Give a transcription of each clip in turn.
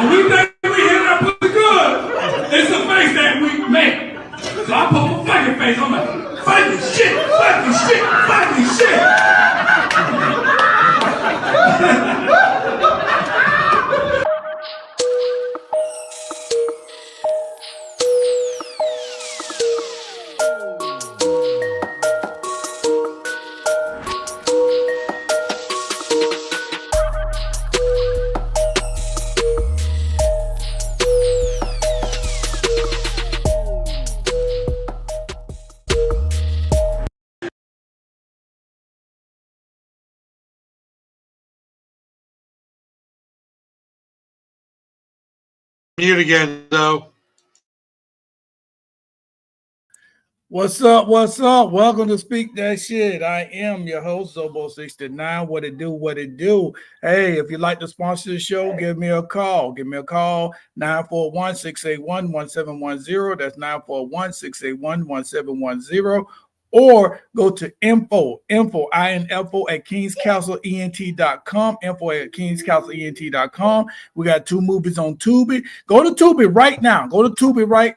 When we think we hit that pussy good, it's the face that we make. So I put my fucking face on my fucking shit. Mute again, though. What's up? Welcome to Speak That Shit. I am your host, Zobo69. What it do? Hey, if you'd like to sponsor the show, give me a call. 941-681-1710. That's 941-681-1710. Or go to info at kingscastleent.com, info@kingscastleent.com. We got 2 movies on Tubi. Go to Tubi right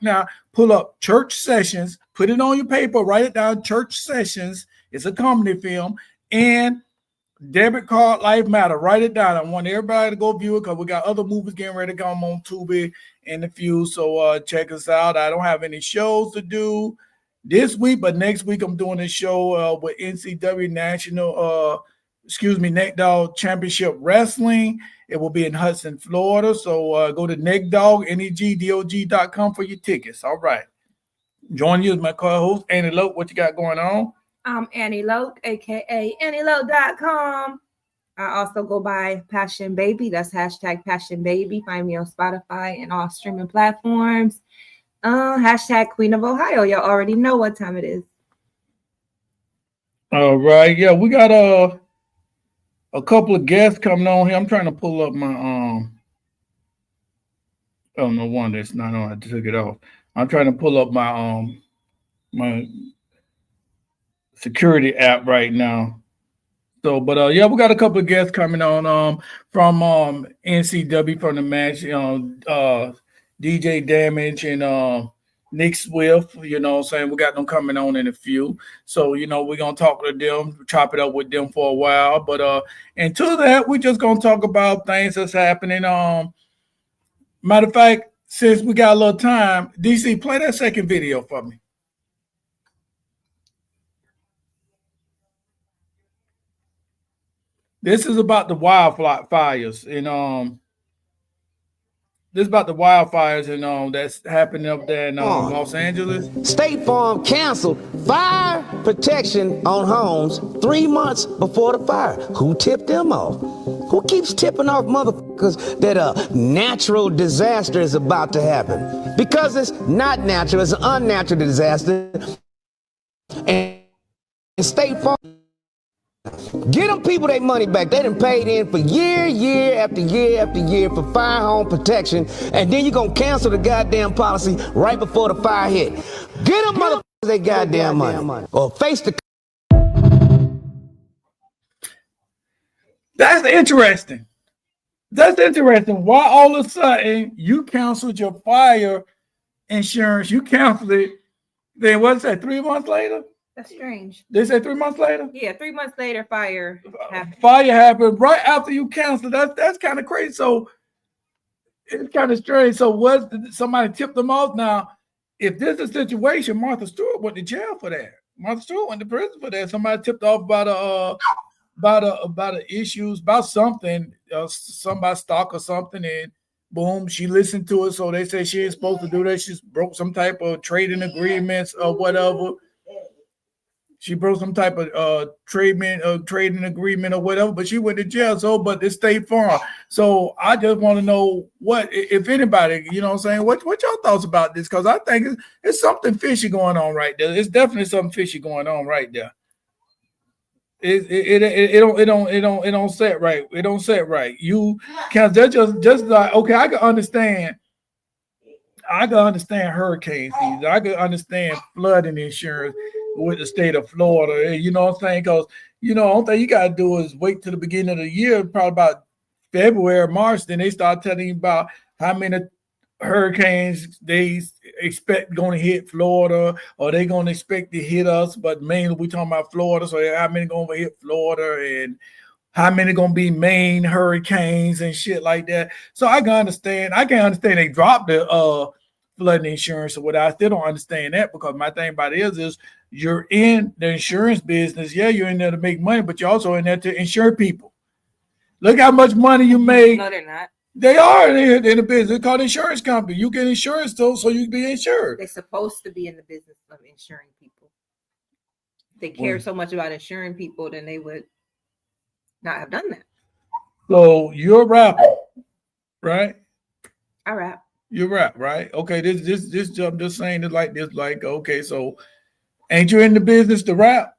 now. Pull up Church Sessions, put it on your paper, write it down, Church Sessions. It's a comedy film. And Debit Card Life Matter. Write it down. I want everybody to go view it because we got other movies getting ready to come on Tubi in a few. So check us out. I don't have any shows to do this week, but next week I'm doing a show with NCW Neck Dog Championship Wrestling. It will be in Hudson, Florida. So go to neckdog.com for your tickets. All right. Joining you is my co-host, Annie Loke. What you got going on? I'm Annie Loke, a.k.a. AnnieLoke.com. I also go by Passion Baby. That's hashtag Passion Baby. Find me on Spotify and all streaming platforms. Hashtag Queen of Ohio. Y'all already know what time it is. All right. Yeah, we got a couple of guests coming on here. I'm trying to pull up my oh no wonder it's not on. I took it off. I'm trying to pull up my my security app right now. So, but yeah, we got a couple of guests coming on from NCW from the match. DJ Damage and Nic Swift. You know what I'm saying? We got them coming on in a few. So, you know, we're gonna talk to them, chop it up with them for a while. But until that, we're just gonna talk about things that's happening. Matter of fact, since we got a little time, DC, play that second video for me. This is about the wildfires and this is about the wildfires and that's happening up there in Los Angeles. State Farm canceled fire protection on homes 3 months before the fire. Who tipped them off? Who keeps tipping off motherfuckers that a natural disaster is about to happen? Because it's not natural, it's an unnatural disaster. And State Farm, get them people their money back. They done paid in for year after year for fire home protection, and then you gonna cancel the goddamn policy right before the fire hit. Get them motherfuckers their goddamn money, or face the. That's interesting. Why all of a sudden you canceled your fire insurance? You canceled it. Then what's that? 3 months later? That's strange. They said 3 months later? Yeah, 3 months later, fire happened. Fire happened right after you canceled. That's kind of crazy. So it's kind of strange. So was somebody tipped them off? Now, if this is a situation, Martha Stewart went to jail for that. Martha Stewart went to prison for that. Somebody tipped off about issues, about something, somebody stock or something, and boom, she listened to it. So they say she ain't supposed to do that. She broke some type of trading agreements or whatever. She broke some type of trading agreement or whatever, but she went to jail. So, but it's State Farm. So I just want to know what, if anybody, you know what I'm saying, what y'all thoughts about this? Because I think it's something fishy going on right there. It's definitely something fishy going on right there. It don't set right. It don't set right. You can just like, okay, I can understand hurricane season. I can understand flooding insurance with the state of Florida. You know what I'm saying? Because, you know, the only thing you got to do is wait till the beginning of the year, probably about February, March. Then they start telling you about, how many hurricanes they expect going to hit Florida, or they going to expect to hit us, but mainly we talking about Florida. So how many going to hit Florida, and how many going to be main hurricanes and shit like that. So I can understand they dropped the flooding insurance or whatever. I still don't understand that, because my thing about it is you're in the insurance business. Yeah, you're in there to make money, but you're also in there to insure people. Look how much money you make. No, they're not. They are in the business. It's called insurance company. You get insurance so you can be insured. They're supposed to be in the business of insuring people. If they care so much about insuring people, then they would not have done that. So you're a rapper, right? I rap. You rap, right? Okay, this I'm just saying it like this, like, okay, so ain't you in the business to rap?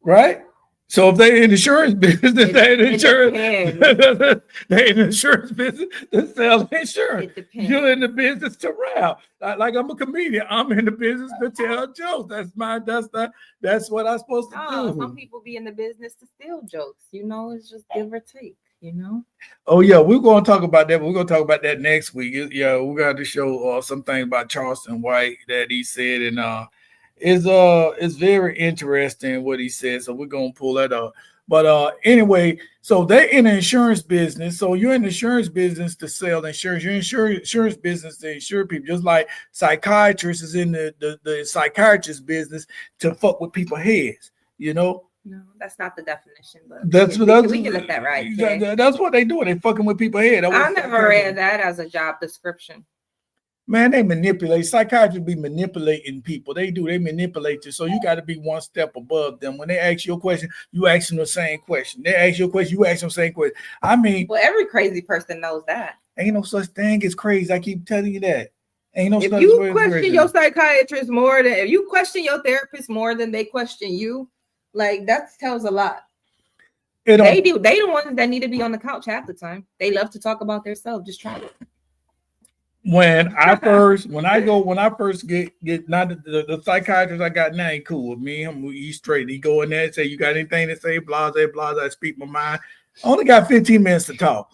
Right? So if they in the insurance business, they in insurance, they in the insurance business to sell insurance. You're in the business to rap. Like I'm a comedian. I'm in the business to tell jokes. That's what I'm supposed to do. Some people be in the business to steal jokes. You know, it's just give or take. You know. Oh yeah, we're going to talk about that. We're going to talk about that next week. Yeah, we're going to show something about Charleston White that he said, and it's very interesting what he said. So we're going to pull that up. But anyway, so they're in the insurance business. So you're in the insurance business to sell insurance. You're in insurance business to insure people, just like psychiatrists is in the psychiatrist business to fuck with people's heads. You know. No, that's not the definition, but we can let that ride. That's what they do. They fucking with people's head. I never read that as a job description. Man, they manipulate. Psychiatrists be manipulating people. They do. They manipulate you. So you got to be one step above them. When they ask you a question, you ask them the same question. They ask you a question, you ask them the same question. I mean, well, every crazy person knows that. Ain't no such thing as crazy. I keep telling you that. Ain't no. If you question your psychiatrist more than if you question your therapist more than they question you. Like that tells a lot. They do. They the ones that need to be on the couch half the time. They love to talk about themselves. Just try it. When I first get not the psychiatrist I got now ain't cool with me. He's straight. He go in there and say, "You got anything to say?" Blase. I speak my mind. I only got 15 minutes to talk.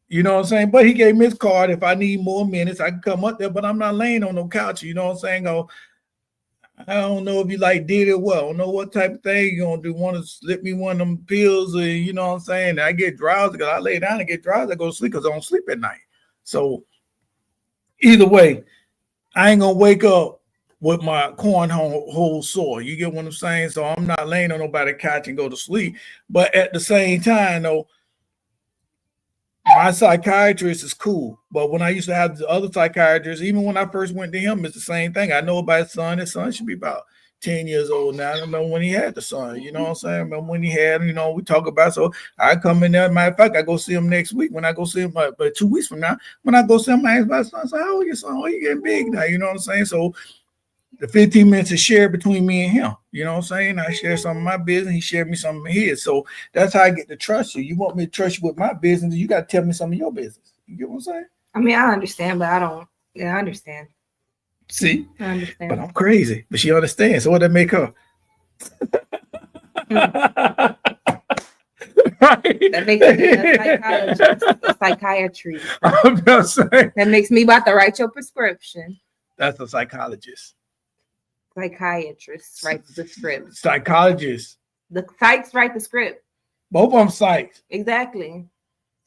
You know what I'm saying? But he gave me his card. If I need more minutes, I can come up there. But I'm not laying on no couch. You know what I'm saying? I don't know if you did it well. I don't know what type of thing you're gonna do. Want to slip me one of them pills, or you know what I'm saying? I get drowsy because I lay down and get drowsy. I go to sleep because I don't sleep at night. So either way, I ain't gonna wake up with my cornhole sore. You get what I'm saying? So I'm not laying on nobody's couch and go to sleep. But at the same time, though, my psychiatrist is cool, but when I used to have the other psychiatrists, even when I first went to him, it's the same thing. I know about his son. His son should be about 10 years old now. I don't know when he had the son, you know what I'm saying? I remember when he had, we talk about, so I come in there. Matter of fact, I go see him next week. When I go see him, but 2 weeks from now, when I go see him, I ask my son, so how old your son? Oh, you getting big now, you know what I'm saying? So the 15 minutes is shared between me and him. You know what I'm saying? I share some of my business. He shared me some of his. So that's how I get to trust you. You want me to trust you with my business, you got to tell me some of your business. You get what I'm saying? I mean, I understand, but I don't. Yeah, I understand. See? I understand. But I'm crazy. But she understands. So what that make her? Right? That makes me a psychologist, a psychiatry. I'm just saying. That makes me about to write your prescription. That's a psychologist. Psychiatrist writes the script. Psychologist. The psychs write the script. Both of them psychs. Exactly.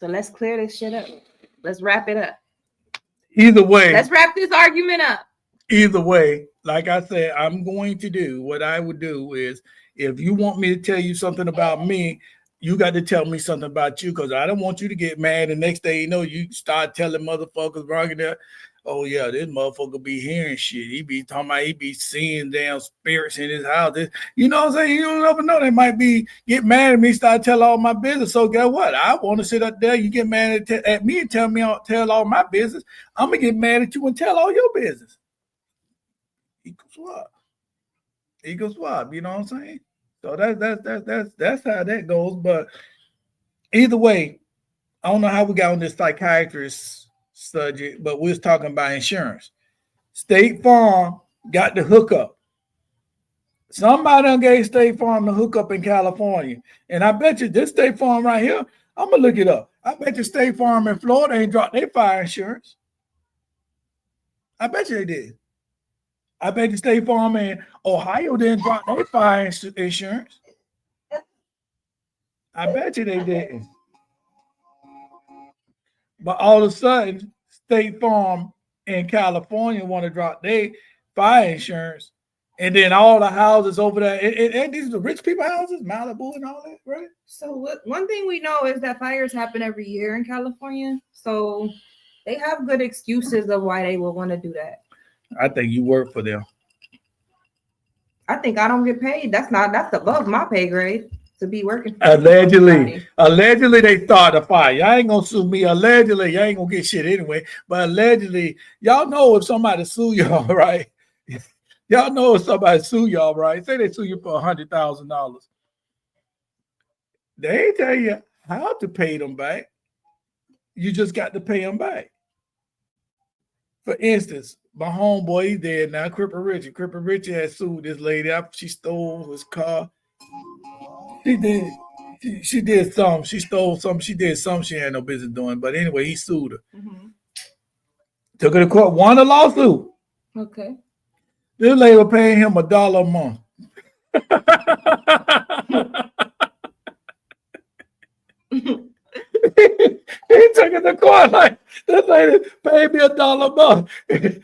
So let's clear this shit up. Let's wrap it up. Either way. Let's wrap this argument up. Either way, like I said, I'm going to do what I would do is if you want me to tell you something about me, you got to tell me something about you, because I don't want you to get mad. The next day, you start telling motherfuckers wrong there. Oh yeah, this motherfucker be hearing shit. He be talking about he be seeing damn spirits in his house. You know what I'm saying? You don't ever know. They might get mad at me, start telling all my business. So guess what? I want to sit up there. You get mad at me and tell all my business. I'm gonna get mad at you and tell all your business. Equal swap. You know what I'm saying? So that's how that goes. But either way, I don't know how we got on this psychiatrist subject, but we was talking about insurance. State Farm got the hookup. Somebody done gave State Farm the hookup in California. And I bet you this State Farm right here, I'm gonna look it up. I bet you State Farm in Florida ain't dropped their fire insurance. I bet you they did. I bet you State Farm in Ohio didn't drop their fire insurance. I bet you they didn't. But all of a sudden, State Farm in California want to drop their fire insurance, and then all the houses over there, and these are the rich people houses, Malibu and all that, right? So one thing we know is that fires happen every year in California. So they have good excuses of why they would want to do that. I think you work for them. I think I don't get paid. That's above my pay grade to be working. Allegedly they started a fire. Y'all ain't gonna sue me. Allegedly, y'all ain't gonna get shit anyway. But allegedly, y'all know if somebody sue y'all, right? Y'all know if somebody sue y'all, right? Say they sue you for $100,000. They ain't tell you how to pay them back. You just got to pay them back. For instance, my homeboy, he's dead now, Cripper Richie. Cripper Richie had sued this lady after she stole his car. She did something. She stole something. She did something she had no business doing. But anyway, he sued her. Mm-hmm. Took her to court, won a lawsuit. Okay. This lady was paying him $1 a month. He took it to court like, this lady paid me $1 a month. And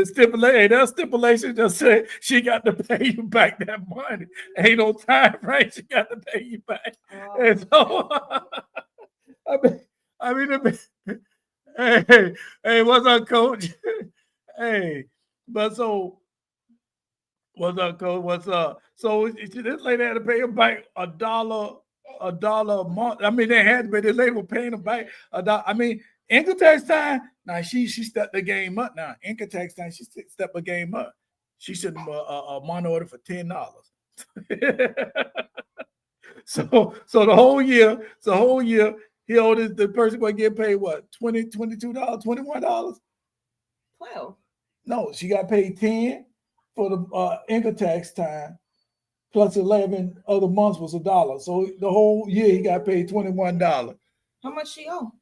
that stipulation just said she got to pay you back that money. Ain't no time frame. She got to pay you back. Oh. And so, I mean, hey, what's up, Coach? Hey, but so, what's up, Coach? What's up? So this lady had to pay him back $1 a month. I mean, they had to, but this lady was paying them back $1. I mean, income tax time. Now she stepped the game up. Now income tax time, she stepped the game up. She should a money order for $10. So the whole year, he owed the person going to get paid what? $22, $21? 12. No, she got paid 10 for the income tax time. Plus 11 other months was $1. So the whole year he got paid $21. How much she owe?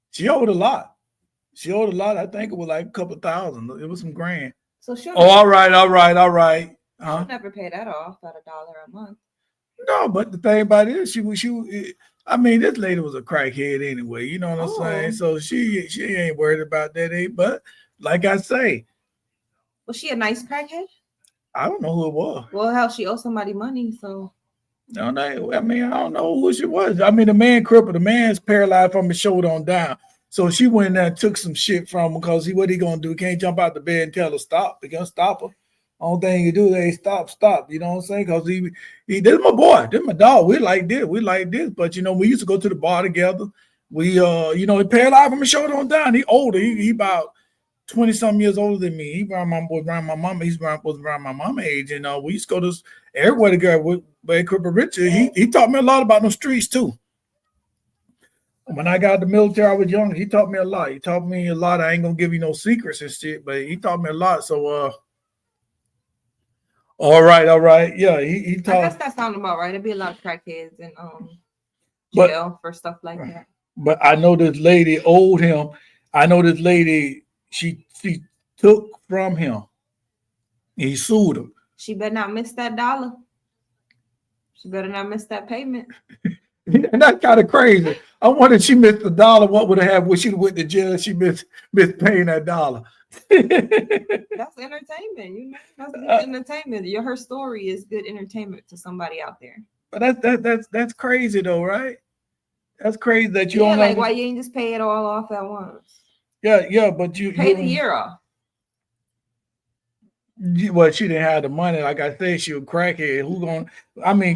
She owed a lot. I think it was like a couple thousand. It was some grand. So she. All right. She'll never pay that off at $1 a month. No, but the thing about it is she I mean, this lady was a crackhead anyway. You know what I'm saying? So she ain't worried about that. But like I say, was she a nice crackhead? I don't know who it was. Well, how she owed somebody money, so. No, I mean, I don't know who she was. I mean, the man crippled. The man's paralyzed from his shoulder on down. So she went in there and took some shit from him because what he gonna do? He can't jump out the bed and tell her stop. He gonna stop her. Only thing you do is stop. You know what I'm saying? Because he this is my boy. This is my dog. We like this. But, we used to go to the bar together. We, he paralyzed from his shoulder on down. He older. He about 20-something years older than me. He around my mama. He's around my mama age. We used to go to everywhere together with Cripper Richard. He taught me a lot about the streets too. When I got out of the military, I was young. He taught me a lot. I ain't gonna give you no secrets and shit, but he taught me a lot. So all right. Yeah, he taught. I guess that sounds about right. There'd be a lot of crackheads in jail for stuff like that. But I know this lady owed him. I know this lady. She took from him. He sued her. She better not miss that $1. She better not miss that payment. And that's kind of crazy. I wonder if she missed $1. What would have happened when she went to jail? She missed paying that $1. That's entertainment, That's good entertainment. Her story is good entertainment to somebody out there. But that's crazy though, right? That's crazy that you don't like why you ain't just pay it all off at once. Yeah, but you pay the year off. Well, she didn't have the money. Like I said, she was crackhead.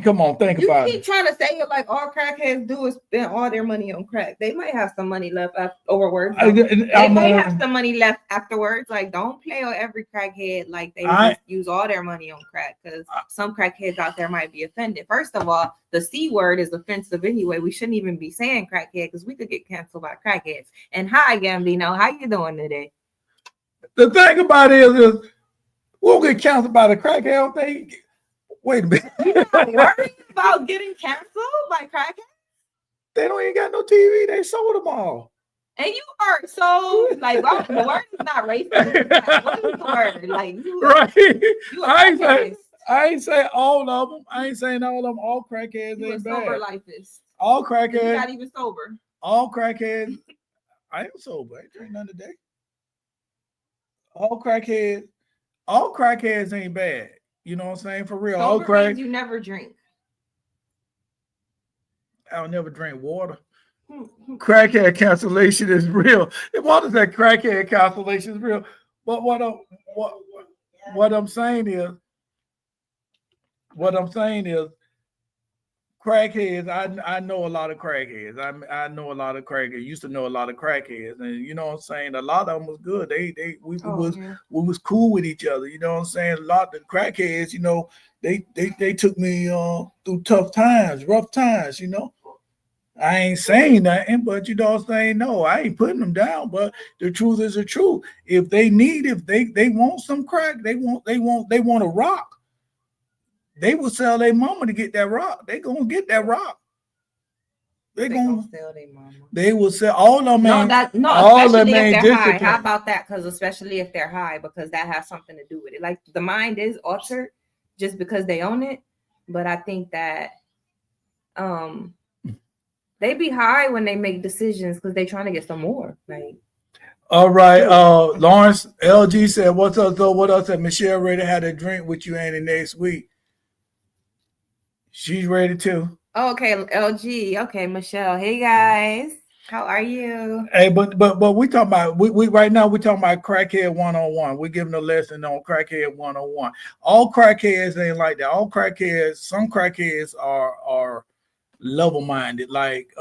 Come on, think about it. You keep trying to say it like all crackheads do is spend all their money on crack. They might have some money left afterwards. They might have some money left afterwards. Like, don't play on every crackhead like they just use all their money on crack, because some crackheads out there might be offended. First of all, the C word is offensive anyway. We shouldn't even be saying crackhead because we could get canceled by crackheads. And hi, Gambino, how you doing today? The thing about it is we'll get canceled by the crackhead thing. Wait a minute. You're not worried about getting canceled by crackheads? They don't even got no TV. They sold them all. And you are so like the word is not racist. What is the word? Like you, Right. you I ain't say all of them. I ain't saying all of them. All crackheads you ain't a sober bad. lifist. All You're crackheads. not even sober. All crackheads. I am sober. I ain't drink none today. All crackheads ain't bad. You know what I'm saying? For real. All Sober means you never drink. I'll never drink water. Crackhead cancellation is real. If water that crackhead cancellation is real. But what I'm saying is crackheads. I know a lot of crackheads. I know a lot of crackheads. Used to know a lot of crackheads, and you know what I'm saying. A lot of them was good. We was cool with each other. You know what I'm saying. A lot of the crackheads, you know, they took me through tough times, rough times. You know, I ain't saying nothing, but you know what I'm saying. No, I ain't putting them down. But the truth is the truth. If they want some crack, they want a rock. They will sell their mama to get that rock. They gonna get that rock. They gonna sell their mama. They will sell all of them. Especially if they're high. How about that? Because especially if they're high, because that has something to do with it. Like the mind is altered just because they own it. But I think that they be high when they make decisions because they're trying to get some more. Like, all right, Lawrence LG said, "What's up, though? What else?" Said Michelle ready to have a drink with you, Annie, next week. She's ready too. Okay, LG. Okay, Michelle. Hey guys, how are you? Hey, but we talking about we right now we talking about crackhead 101. We're giving a lesson on crackhead 101. All crackheads ain't like that. All crackheads, some crackheads are level-minded. Like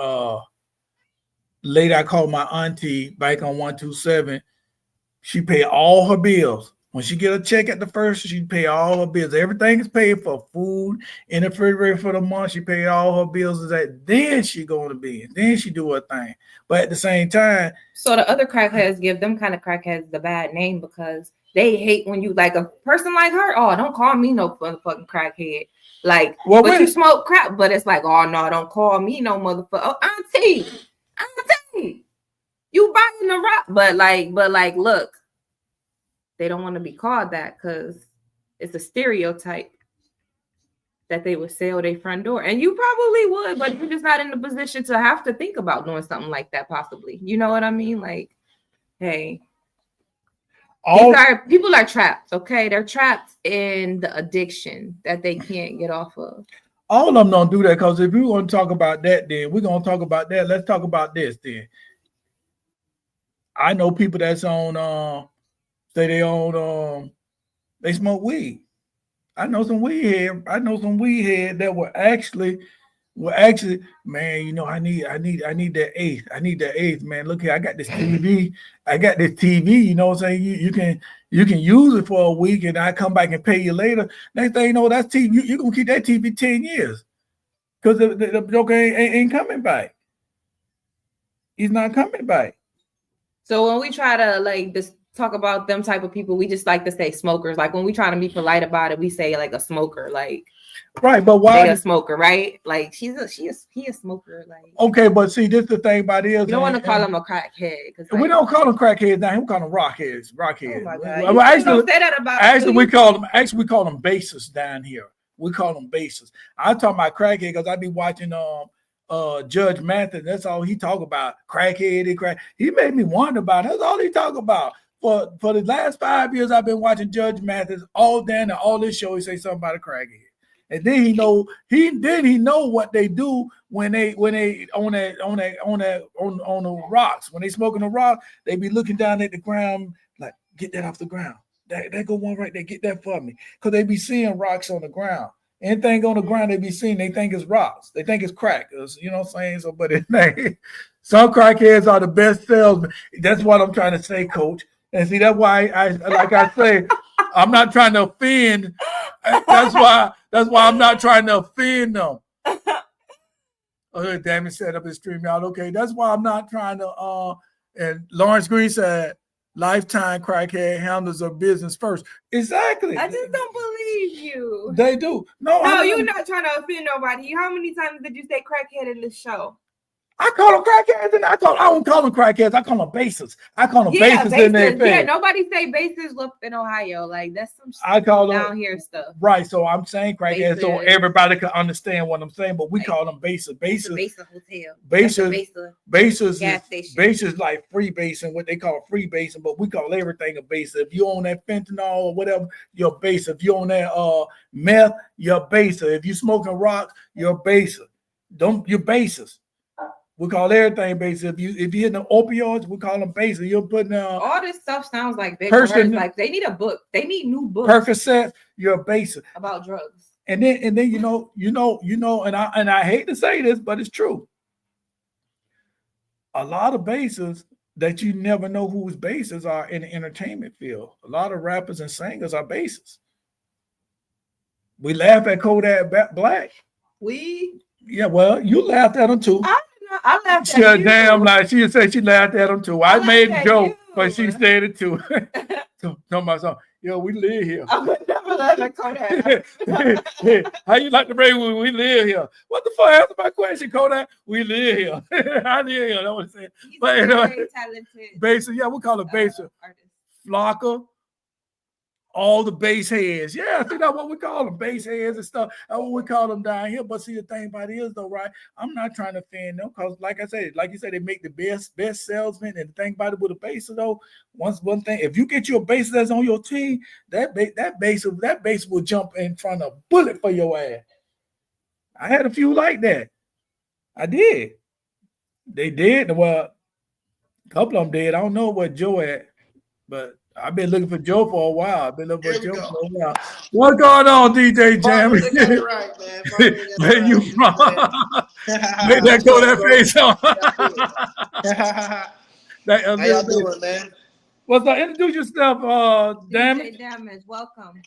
lady I called my auntie back on 127. She paid all her bills. When she get a check at the first, she pay all her bills. Everything is paid for, food in the refrigerator for the month. She paid all her bills. Then she going to bed. Then she do her thing. But at the same time, so the other crackheads give them kind of crackheads the bad name because they hate when you like a person like her. Oh, don't call me no motherfucking crackhead. Like, well, but you smoke crack. But it's like, oh no, don't call me no motherfucker. Oh, auntie, you buying the rock? But like, look. They don't want to be called that because it's a stereotype that they would sell their front door. And you probably would, but you're just not in the position to have to think about doing something like that, possibly. You know what I mean? Like, hey, people are trapped, okay? They're trapped in the addiction that they can't get off of. All of them don't do that because if we want to talk about that, then we're going to talk about that. Let's talk about this then. I know people that's on... they smoke weed. I know some weed head that were actually, man, you know, I need that eighth. I need that eighth, man. Look here, I got this TV. You know what I'm saying? You can use it for a week and I come back and pay you later. Next thing you know, that's TV. You're gonna keep that TV 10 years. Because the joker ain't coming back. He's not coming back. So when we try to like this talk about them type of people, we just like to say smokers. Like when we try to be polite about it, we say like a smoker, like right. But why a smoker, right? Like he a smoker. Like okay, but see, this is the thing about it is you don't want to call him a crackhead because we don't call them crackheads now. We call them rockheads. Oh my God. Well, actually, we call them bases down here. We call them bases. I'm talking about crackhead because I be watching Judge Mathis. That's all he talk about. Crackhead and crack. He made me wonder about it. That's all he talk about. For the last 5 years, I've been watching Judge Mathis all down and all this show. He say something about a crackhead, and then he know what they do when they on the rocks. When they smoking the rock, they be looking down at the ground like, get that off the ground. That go one right there. Get that for me, because they be seeing rocks on the ground. Anything on the ground they be seeing, they think it's rocks. They think it's crack. You know what I'm saying? So, but some crackheads are the best salesmen. That's what I'm trying to say, Coach. And see, that's why I say, I'm not trying to offend. That's why I'm not trying to offend them. Oh, damn it, set up his stream out. Okay, that's why I'm not trying to. And Lawrence Green said, lifetime crackhead handles their business first. Exactly. I just don't believe you. They do. No, you're not trying to offend nobody. How many times did you say crackhead in this show? I call them crackheads, and I don't call them crackheads. I call them bases. I call them bases in their face. Yeah, nobody say bases in Ohio. Like that's some I call them down here stuff. Right. So I'm saying crackheads bases. so everybody can understand what I'm saying, but we call them bases. Bases. Hotel. Bases. Gas station. Bases like free basing, what they call free basing, but we call everything a base. If you own that fentanyl or whatever, you're a base. If you own that meth, you're a baser. If you smoking rocks, you're a baser. You're bases. We call everything bases. If you hitting the opioids, we call them bases. You're putting all this stuff sounds like big words. Like they need a book. They need new books. Percocet, you're a baser about drugs. And then you know, and I hate to say this, but it's true. A lot of bases that you never know whose bases are in the entertainment field. A lot of rappers and singers are bases. We laugh at Kodak Black. Yeah, well, you laughed at him too. I laughed at you. Damn, like she said she laughed at him too. I made a joke, but she said it too. So my son, yo, we live here. I would never let her Kodak. How you like the brain when we live here? What the fuck? Answer my question, Kodak. We live here. I live here. That's what I'm saying. He's but very talented. Baser, yeah, we call it baser. Flocker. All the bass heads. Yeah, I think that's what we call them, bass heads and stuff. That's what we call them down here. But see, the thing about it is, though, right? I'm not trying to offend them because, like you said, they make the best salesmen. And the thing about it with a bass, though, one thing, if you get your bass that's on your team, that bass will jump in front of a bullet for your ass. I had a few like that. I did. They did. Well, a couple of them did. I don't know what Joe had, but I've been looking for Joe for a while. What's going on, DJ Jamie? Right, man. Man, you make that go that face on. How y'all doing, man? What's up? Introduce yourself, Damage. DJ Damage, welcome.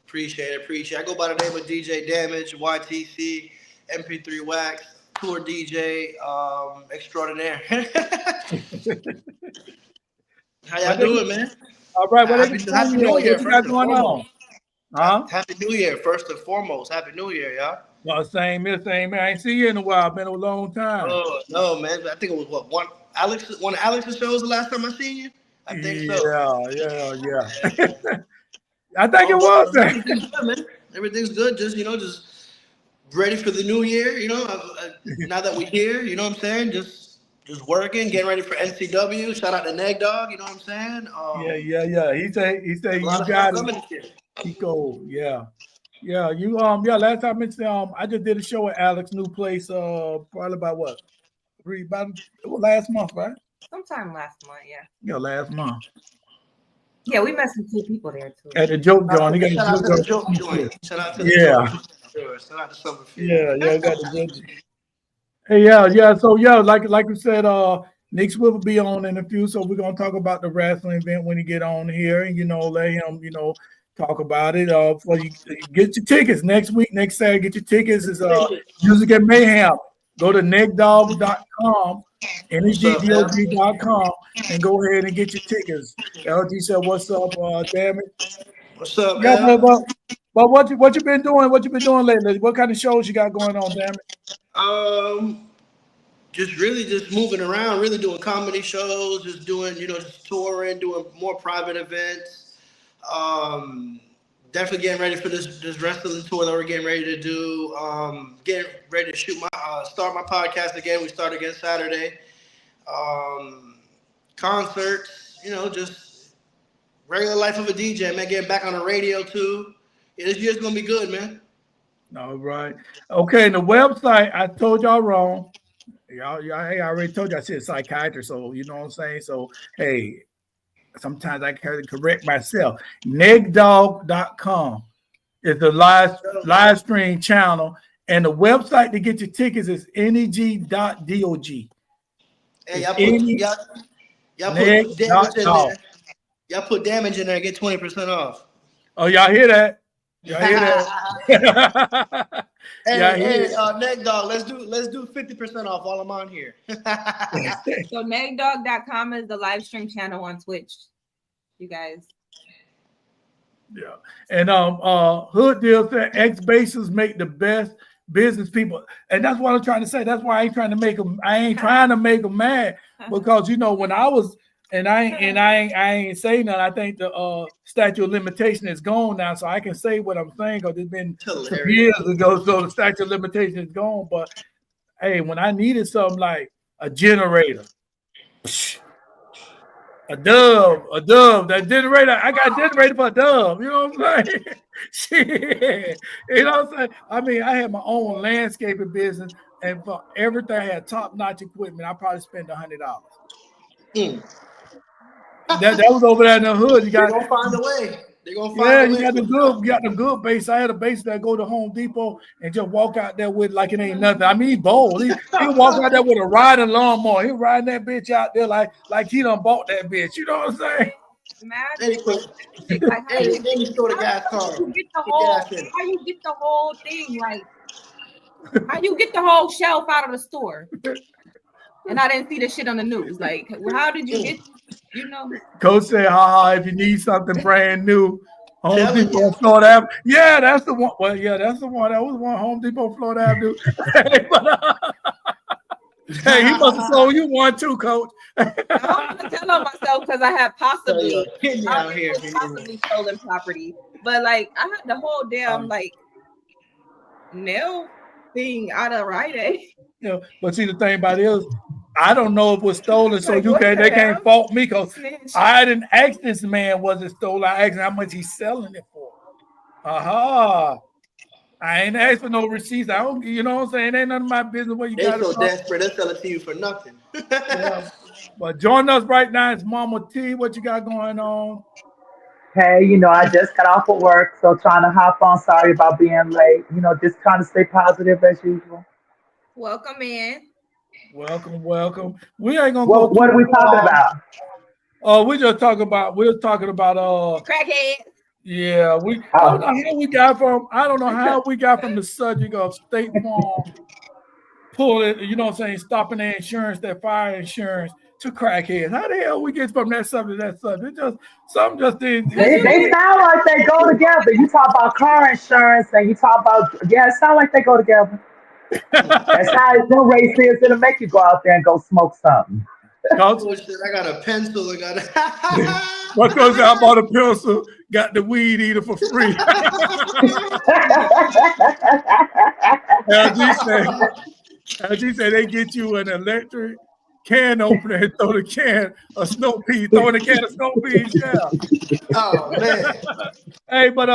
Appreciate it. I go by the name of DJ Damage, YTC, MP3 Wax, tour DJ, extraordinaire. How y'all doing, man? All right, Happy New Year. What you got going on? Huh? Happy New Year, first and foremost. Happy New Year, y'all. Well, same man. I ain't see you in a while. Been a long time. Oh no, man. I think it was one of Alex's shows the last time I seen you. I think so. Yeah. I think it was. Man. Everything's good. Just ready for the new year. Now that we're here, you know what I'm saying? Just working, getting ready for NCW. Shout out to Neg Dog, you know what I'm saying? Yeah. He said you got it. Kiko, yeah. Last time I just did a show at Alex's new place, probably about what? Last month, right? Sometime last month, yeah. Yeah, last month. Yeah, we met some cool people there too. At the Joke Joint. Shout out to the Joke Joint. Shout out to the Joke. Shout out to Summerfield. Yeah, got the Joke. Hey, yeah. So, like you said, Nic Swift will be on in a few. So we're gonna talk about the wrestling event when he get on here, and let him, talk about it. For you get your tickets next week, next Saturday. Get your tickets. Is Music and Mayhem. Go to negdog.com, negdog.com, and go ahead and get your tickets. LG said, "What's up, damn it? What's up, man?" But what you been doing? What you been doing lately? What kind of shows you got going on, damn it? Just moving around, really doing comedy shows, just doing, just touring, doing more private events. Definitely getting ready for this wrestling tour that we're getting ready to do. Getting ready to start my podcast again. We start again Saturday. Concerts, just regular life of a DJ, man. Getting back on the radio too. Yeah, this year's gonna be good, man. All right. Okay, and the website, I told y'all wrong. Y'all, I already told you I said psychiatrist, so you know what I'm saying? So, hey, sometimes I can correct myself. Negdog.com is the live stream channel, and the website to get your tickets is neg.dog. Hey, y'all put damage in there. Y'all put damage in there and get 20% off. Oh, y'all hear that? Y'all hear that? Hey, Neg Dog, let's do 50% off while I'm on here. So negdog.com is the live stream channel on Twitch. You guys. Yeah. And Hood Deal said X bases make the best business people, and that's what I'm trying to say. That's why I ain't trying to make them. I ain't trying to make them mad because when I was, and I ain't saying that. I think the statute of limitation is gone now, so I can say what I'm saying because it's been some years ago, so the statute of limitation is gone. But hey, when I needed something like a generator, a dove, that generator, I got a generator for a dove, you know what I'm saying? Shit. You know what I'm saying? I mean, I had my own landscaping business, and for everything I had top-notch equipment, I probably spent $100. That was over there in the hood. They're gonna find a way. You got the good base. I had a base that go to Home Depot and just walk out there with like it ain't nothing. I mean, he's bold. He walk out there with a riding lawnmower. He riding that bitch out there like he done bought that bitch. You know what I'm saying? Then you throw the gas car. How you get the whole thing? Like, how you get the whole shelf out of the store? And I didn't see the shit on the news. Like, how did you get? Coach said, if you need something brand new, Home Depot, Florida Avenue. Yeah, that's the one. Well, yeah, that's the one. That was one, Home Depot, Florida Avenue. Hey, he must have sold you one too, Coach. I'm not telling myself because I had possibly stolen property. But like, I had the whole damn nail thing out of Rite Aid. But see, the thing about it is, I don't know if it was stolen, so they can't fault me because I didn't ask this man was it stolen. I asked him how much he's selling it for. I ain't asked for no receipts. I don't, you know what I'm saying? It ain't none of my business where you got it. They're so desperate, they'll sell it to you for nothing. Yeah. But join us right now. It's Mama T. What you got going on? Hey, I just got off of work, so trying to hop on. Sorry about being late. Just trying to stay positive as usual. Welcome in. Welcome. We ain't gonna go. What are we talking about? We're talking about crackhead. Yeah, I don't know how we got from the subject of State Farm pulling, stopping their insurance, their fire insurance to crackheads. How the hell we get from that subject to that subject? They sound like they go together. You talk about car insurance and you talk about it sound like they go together. That's how no race is gonna make you go out there and go smoke something. Oh shit, I got a pencil. What goes I bought a pencil, got the weed eater for free. LG said they get you an electric can opener and throw the can of snow peas, throwing the can of snow peas. Yeah. Oh man. Hey, but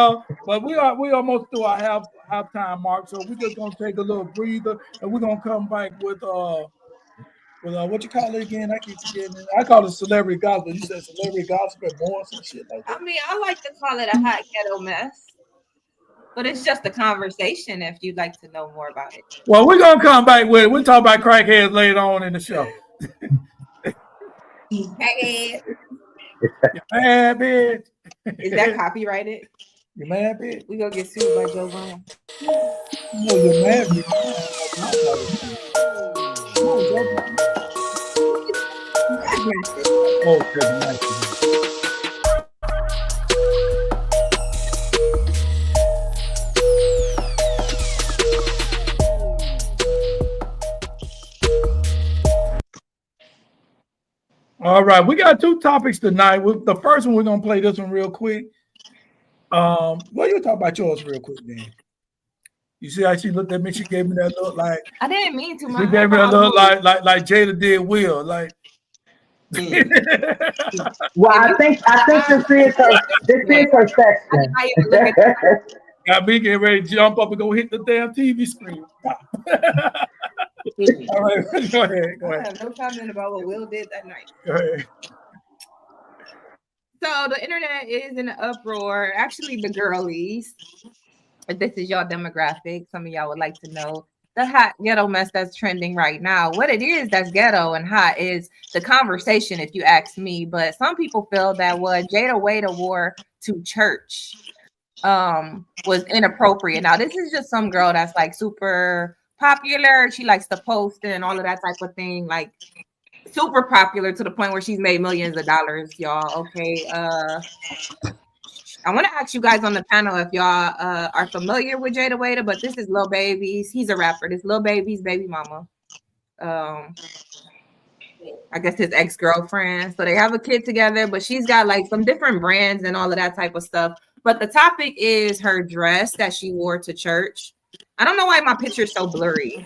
we almost through our halftime mark, so we're just gonna take a little breather and we're gonna come back with what you call it again? I keep forgetting it. I call it celebrity gospel. You said celebrity gospel and more some shit like that. I mean, I like to call it a hot ghetto mess. But it's just a conversation if you'd like to know more about it. Well, we're gonna come back with it. We'll talk about crackheads later on in the show. Crackhead. You mad, bitch? Is that copyrighted? You mad, bitch? We gonna get sued by Joe Brown. No, you're mad, bitch. All right, we got two topics tonight. The first one, we're gonna play this one real quick. Well, you talk about yours real quick, then. You see how she looked at me? She gave me that look like I didn't mean to. She gave me a look like Jada did Will. Like, well, I think this is her section. Got me getting ready to jump up and go hit the damn TV screen. All right, go ahead. I have no comment about what Will did that night. Go ahead. So the internet is in an uproar. Actually, the girlies. If this is your demographic, some of y'all would like to know the hot ghetto mess that's trending right now. What it is that's ghetto and hot is the conversation, if you ask me. But some people feel that what Jada Waiter wore to church was inappropriate. Now, this is just some girl that's like super popular. She likes to post and all of that type of thing, like super popular to the point where she's made millions of dollars, y'all. Okay. I want to ask you guys on the panel if y'all are familiar with Jada Waiter, but this is Lil Baby's. He's a rapper. This Lil Baby's baby mama. I guess his ex-girlfriend. So they have a kid together, but she's got like some different brands and all of that type of stuff. But the topic is her dress that she wore to church. I don't know why my picture is so blurry.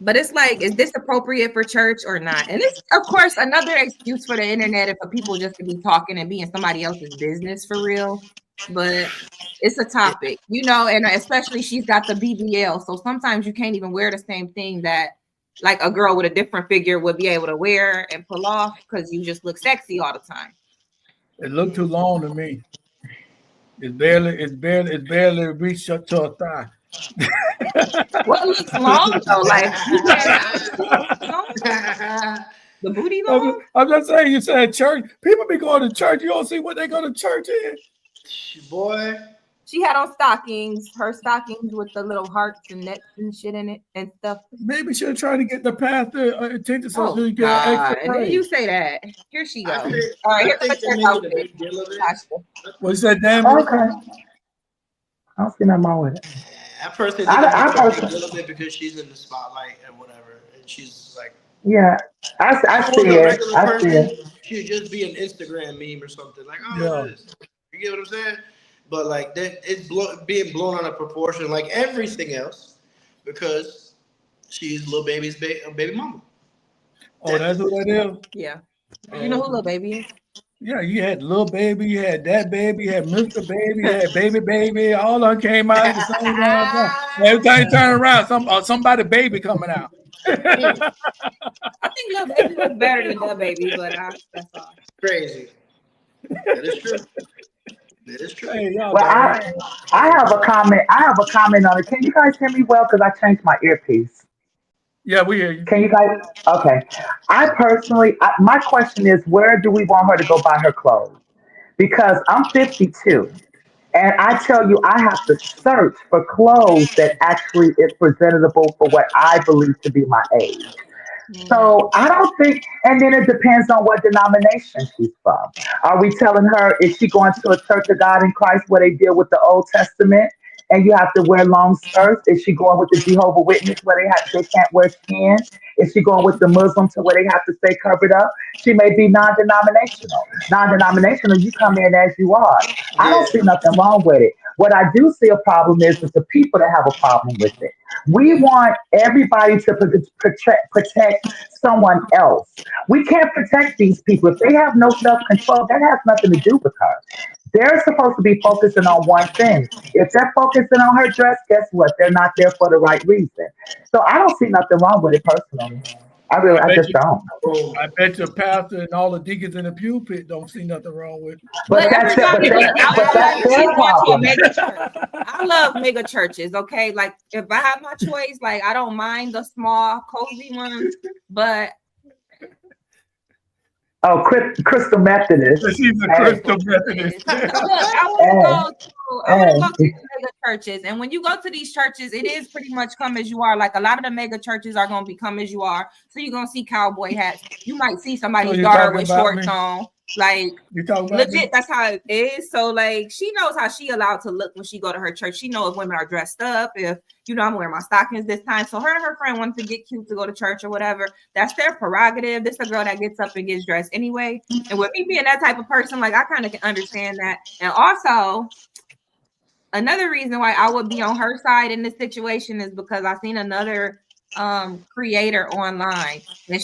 But it's like, is this appropriate for church or not? And it's, of course, another excuse for the internet and for people just to be talking and be in somebody else's business for real. But it's a topic, you know, and especially she's got the BBL. So sometimes you can't even wear the same thing that like a girl with a different figure would be able to wear and pull off because you just look sexy all the time. It looked too long to me. It's barely reached up to a thigh. What looks long though? Like the booty long? I'm just saying, you said church. People be going to church. You don't see what they go to church in. Boy. She had on stockings, her stockings with the little hearts and nets and shit in it and stuff. Maybe she'll try to get the pastor attention so she get extra and then you say that. Here she goes. All right, here's the outfit. What's that damn? Okay. I don't see nothing wrong with it. I personally think it's a little bit because she's in the spotlight and whatever, and she's like, yeah, I see it. I see it. She'd just be an Instagram meme or something like, oh, yeah. it is. You get what I'm saying? But like that, it's being blown out of proportion, like everything else, because she's Lil Baby's baby mama. Oh, that's who that is. Yeah, you know who Lil Baby is? Yeah, you had Lil Baby, you had that baby, you had Mr. Baby, you had Baby, all of them came out at the same time. Every time you turn around, somebody baby coming out. I think Lil Baby was better than Lil Baby, but that's all. Crazy. That is true. That is true. Hey, well, I have a comment. I have a comment on it. Can you guys hear me well? Because I changed my earpiece. Yeah, we hear you. Can you guys? Okay. I personally, my question is, where do we want her to go buy her clothes? Because I'm 52, and I tell you, I have to search for clothes that actually is presentable for what I believe to be my age. So I don't think, and then it depends on what denomination she's from. Are we telling her, is she going to a Church of God in Christ where they deal with the Old Testament and you have to wear long skirts? Is she going with the Jehovah's Witness where they can't wear skin? Is she going with the Muslim to where they have to stay covered up? She may be non-denominational. Non-denominational, you come in as you are. I don't see nothing wrong with it. What I do see a problem is the people that have a problem with it. We want everybody to protect someone else. We can't protect these people. If they have no self-control, that has nothing to do with her. They're supposed to be focusing on one thing. If they're focusing on her dress, guess what? They're not there for the right reason. So I don't see nothing wrong with it personally. I just don't. I bet your pastor and all the deacons in the pulpit don't see nothing wrong with it. But that's their problem. I love mega churches, okay? Like, if I have my choice, like, I don't mind the small, cozy ones, but... Oh, Crystal Methodist. She's a Crystal Methodist. I want to go to mega churches. And when you go to these churches, it is pretty much come as you are. Like, a lot of the mega churches are going to be come as you are. So you're going to see cowboy hats. You might see somebody's daughter with shorts on. Like, legit, me? That's how it is. So, like, she knows how she allowed to look when she go to her church. She knows if women are dressed up, if, you know, I'm wearing my stockings this time. So her and her friend wanted to get cute to go to church or whatever. That's their prerogative. This is a girl that gets up and gets dressed anyway. And with me being that type of person, like, I kind of can understand that. And also, another reason why I would be on her side in this situation is because I've seen another creator online, and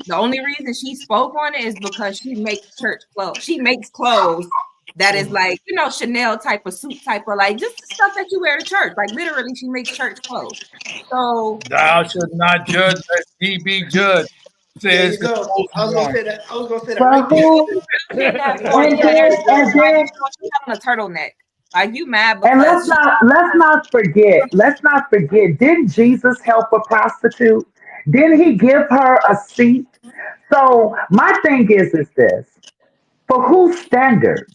the only reason she spoke on it is because she makes church clothes. She makes clothes that is like, you know, Chanel type of suit type of, like, just the stuff that you wear to church. Like, literally, she makes church clothes. So thou should not judge lest ye be judged. Says I was gonna say that. On a turtleneck. Like, you mad? And let's not forget. Didn't Jesus help a prostitute? Didn't he give her a seat? So my thing is this: for whose standard?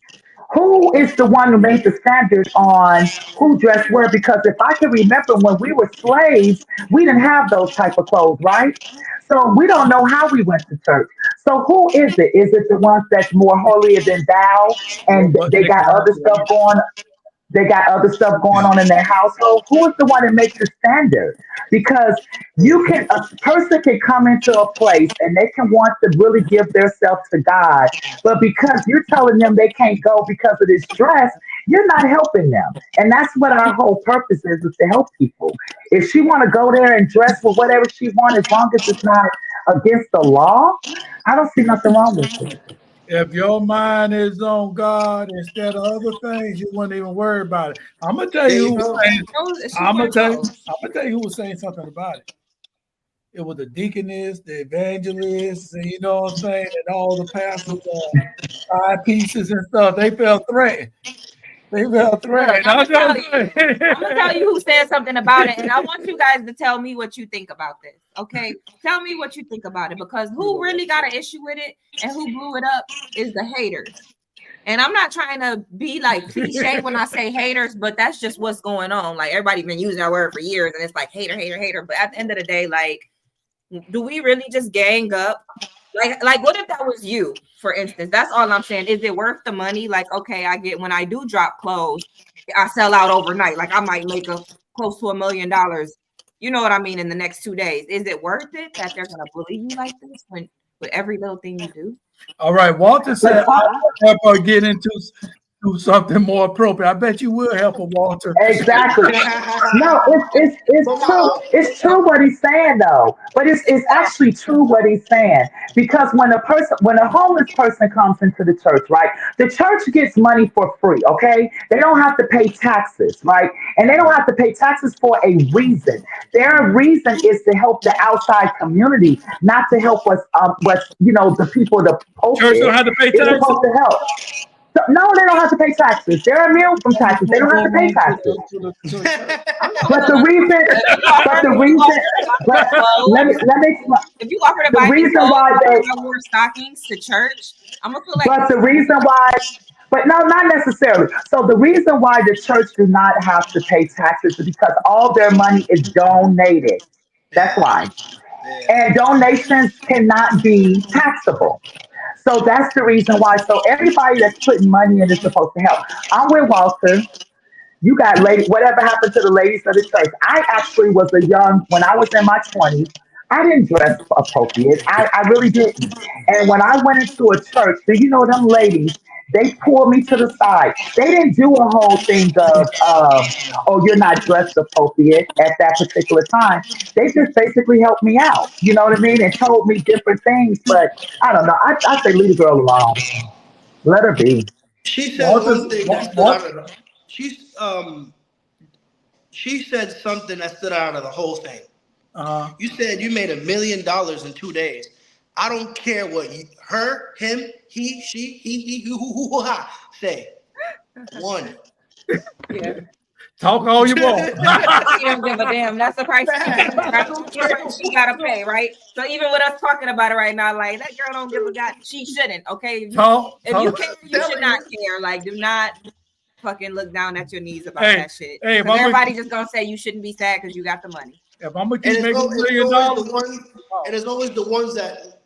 Who is the one who made the standard on who dressed where? Because if I can remember when we were slaves, we didn't have those type of clothes, right? So we don't know how we went to church. So who is it? Is it the ones that's more holier than thou, and But they got other stuff going? They got other stuff going on in their household. Who is the one that makes the standard? Because a person can come into a place and they can want to really give themselves to God, but because you're telling them they can't go because of this stress, you're not helping them. And that's what our whole purpose is to help people. If she want to go there and dress with whatever she wants, as long as it's not against the law, I don't see nothing wrong with it. if your mind is on God instead of other things, you wouldn't even worry about it. I'm gonna tell There you you who was go. saying. She I'm gonna went tell you. low. I'm gonna tell you who was saying something about it. It was the deaconess, the evangelist, and you know what I'm saying, and all the pastors, side pieces and stuff. They felt threatened. They felt Look, threatened. I'm I'm gonna tell just you. I'm gonna tell saying. you who said something about it, and I want you guys to tell me what you think about this. Okay, tell me what you think about it, because who really got an issue with it and who blew it up is the haters. And I'm not trying to be like cliche when I say haters, but that's just what's going on. Like everybody's been using that word for years, and it's like hater, hater, hater. But at the end of the day, like, do we really just gang up? Like, what if that was you, for instance? That's all I'm saying. Is it worth the money? Like, okay, I get when I do drop clothes, I sell out overnight. Like, I might make a close to $1 million. You know what I mean? In the next 2 days, is it worth it that they're gonna bully you like this when with every little thing you do? All right, Walter said, Let's "I talk. will help her get into something more appropriate." I bet you will help her, Walter. Exactly. No, it's But true. my, It's true what he's saying though. But it's actually true what he's saying. Because when a homeless person comes into the church, right? The church gets money for free, okay? They don't have to pay taxes, right? And they don't have to pay taxes for a reason. Their reason is to help the outside community, not to help us what's the people, the Church don't pulpit have to pay is taxes. supposed to help. So, no, they don't have to pay taxes. They're immune from taxes. They don't have to pay taxes. To the church. I'm not But gonna the lie. reason, but the reason, but let me explain. If you offer to The buy me reason clothes why after they, I wore stockings to church, I'm gonna feel like but this. the reason why, but no, not necessarily. So the reason why the church do not have to pay taxes is because all their money is donated. That's yeah, why. yeah. And donations cannot be taxable. So that's the reason why. So everybody that's putting money in is supposed to help. I'm with Walter. You got lady, whatever happened to the ladies of the church? I actually was when I was in my 20s, I didn't dress appropriate. I really didn't. And when I went into a church, do you know them ladies? They pulled me to the side. They didn't do a whole thing of, oh, you're not dressed appropriate at that particular time. They just basically helped me out. You know what I mean? And told me different things. But I don't know. I say leave the girl alone. Let her be. She said Walter, one thing that stood Walter, out of the. She said something that stood out of the whole thing. uh, You said you made $1 million in 2 days. I don't care what her, him, he, she, he, who, ha, say. One. Yeah. talk all you want. She don't give a damn. That's the price. That's the price she gotta pay, right? So even with us talking about it right now, like that girl don't give a god. She shouldn't. Okay, if you Talk. care, you should not care. Like, do not fucking look down at your knees about Hey, that shit. hey, Because everybody just gonna say you shouldn't be sad because you got the money. if I'm gonna And keep making $1 it's million always dollars, the ones, and it's always the ones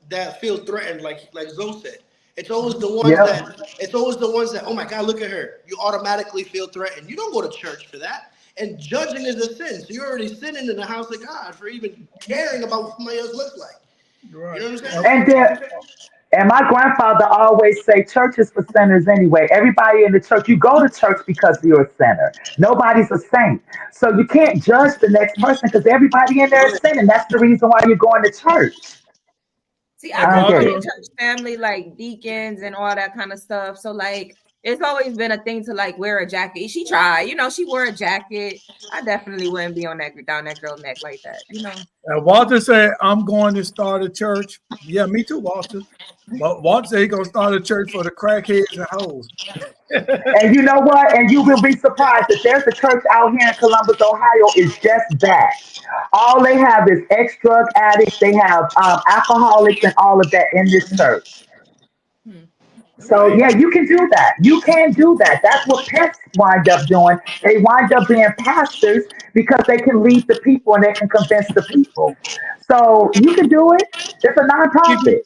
that feel threatened, like Zoe said. It's always the ones Yep. that it's always the ones that, oh my God, look at her. You automatically feel threatened. You don't go to church for that. And judging is a sin. So you're already sinning in the house of God for even caring about what somebody else looks like. right? You know what I'm saying? And then, and my grandfather always say church is for sinners anyway. Everybody in the church, you go to church because you're a sinner. Nobody's a saint. So you can't judge the next person because everybody in there is sinning. That's the reason why you're going to church. See, Hey, I I don't come get from Walter, it. a church family, like deacons and all that kind of stuff. So like it's always been a thing to like wear a jacket. She tried, she wore a jacket. I definitely wouldn't be on that down that girl's neck like that. Walter said, "I'm going to start a church." Yeah, me too, Walter. But Walter said he's gonna start a church for the crackheads and hoes. And you know what? And you will be surprised that there's a church out here in Columbus, Ohio, is just that. All they have is ex-drug addicts. They have alcoholics and all of that in this church. Hmm. So Okay. yeah, you can do that. You can do that. That's what pimps wind up doing. They wind up being pastors because they can lead the people and they can convince the people. So you can do it. It's a Keep it, nonprofit.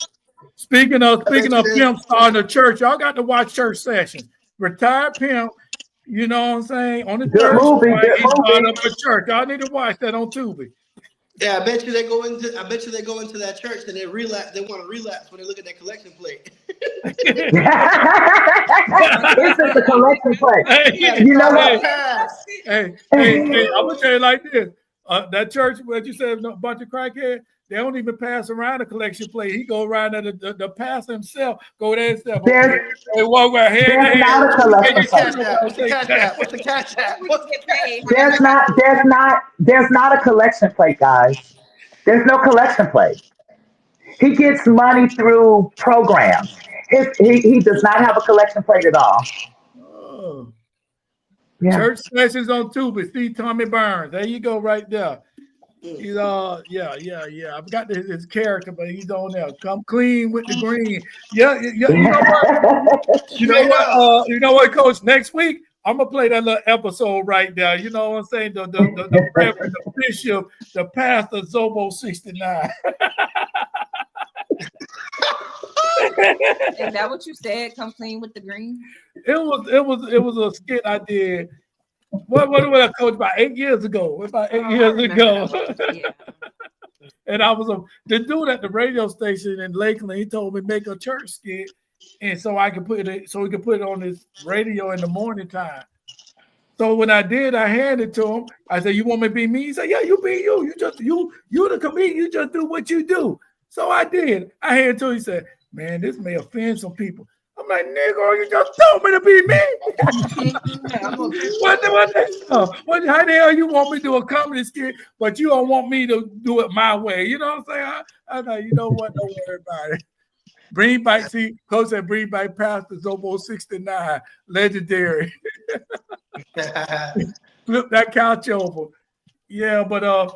Speaking of pimp starting a church, y'all got to watch Church Sessions. Retired pimp, you know what I'm saying? On the Good third movie, strike, good he started movie. up a church. Y'all need to watch that on Tubi. Yeah, I bet you they go into that church and they relapse. They want to relapse when they look at that collection plate. It's just a collection plate. Hey, You know hey, what? hey, I'm gonna tell you like this. That church, what you said, a bunch of crackheads, they don't even pass around the collection plate. He go around there, the pastor himself, go there himself. There's, They walk right hand to there's hand. not a collection What's plate. the cash app? What's the cash app? We can get paid. There's not a collection plate, guys. There's no collection plate. He gets money through programs. He does not have a collection plate at all. Oh. Yeah. Church Sessions on Tubi. See Tommy Burns. There you go, right there. He's yeah. I forgot his character, but he's on there. Come clean with the green. Yeah. You know what? You know what, Coach? Next week I'm gonna play that little episode right there. You know what I'm saying? The Reverend, the Bishop, the Pastor Zobo 69. Is that what you said? Come clean with the green. It was a skit I did. What I coached about 8 years ago? About 8 years ago. Yeah. And I was the dude at the radio station in Lakeland. He told me make a church skit, and so I could put it on his radio in the morning time. So when I did, I handed it to him. I said, "You want me to be me?" He said, "Yeah, you be you. You the comedian. You just do what you do." So I did. I handed it to him. He said, "Man, this may offend some people." I'm like, "Nigga, you just told me to be me." What how the hell you want me to do a comedy skit, but you don't want me to do it my way? You know what I'm saying? I like, you know what? Don't worry about it. Bring back, see, Coach said, bring back Pastor Zobo 69, legendary. Flip that couch over. Yeah, but I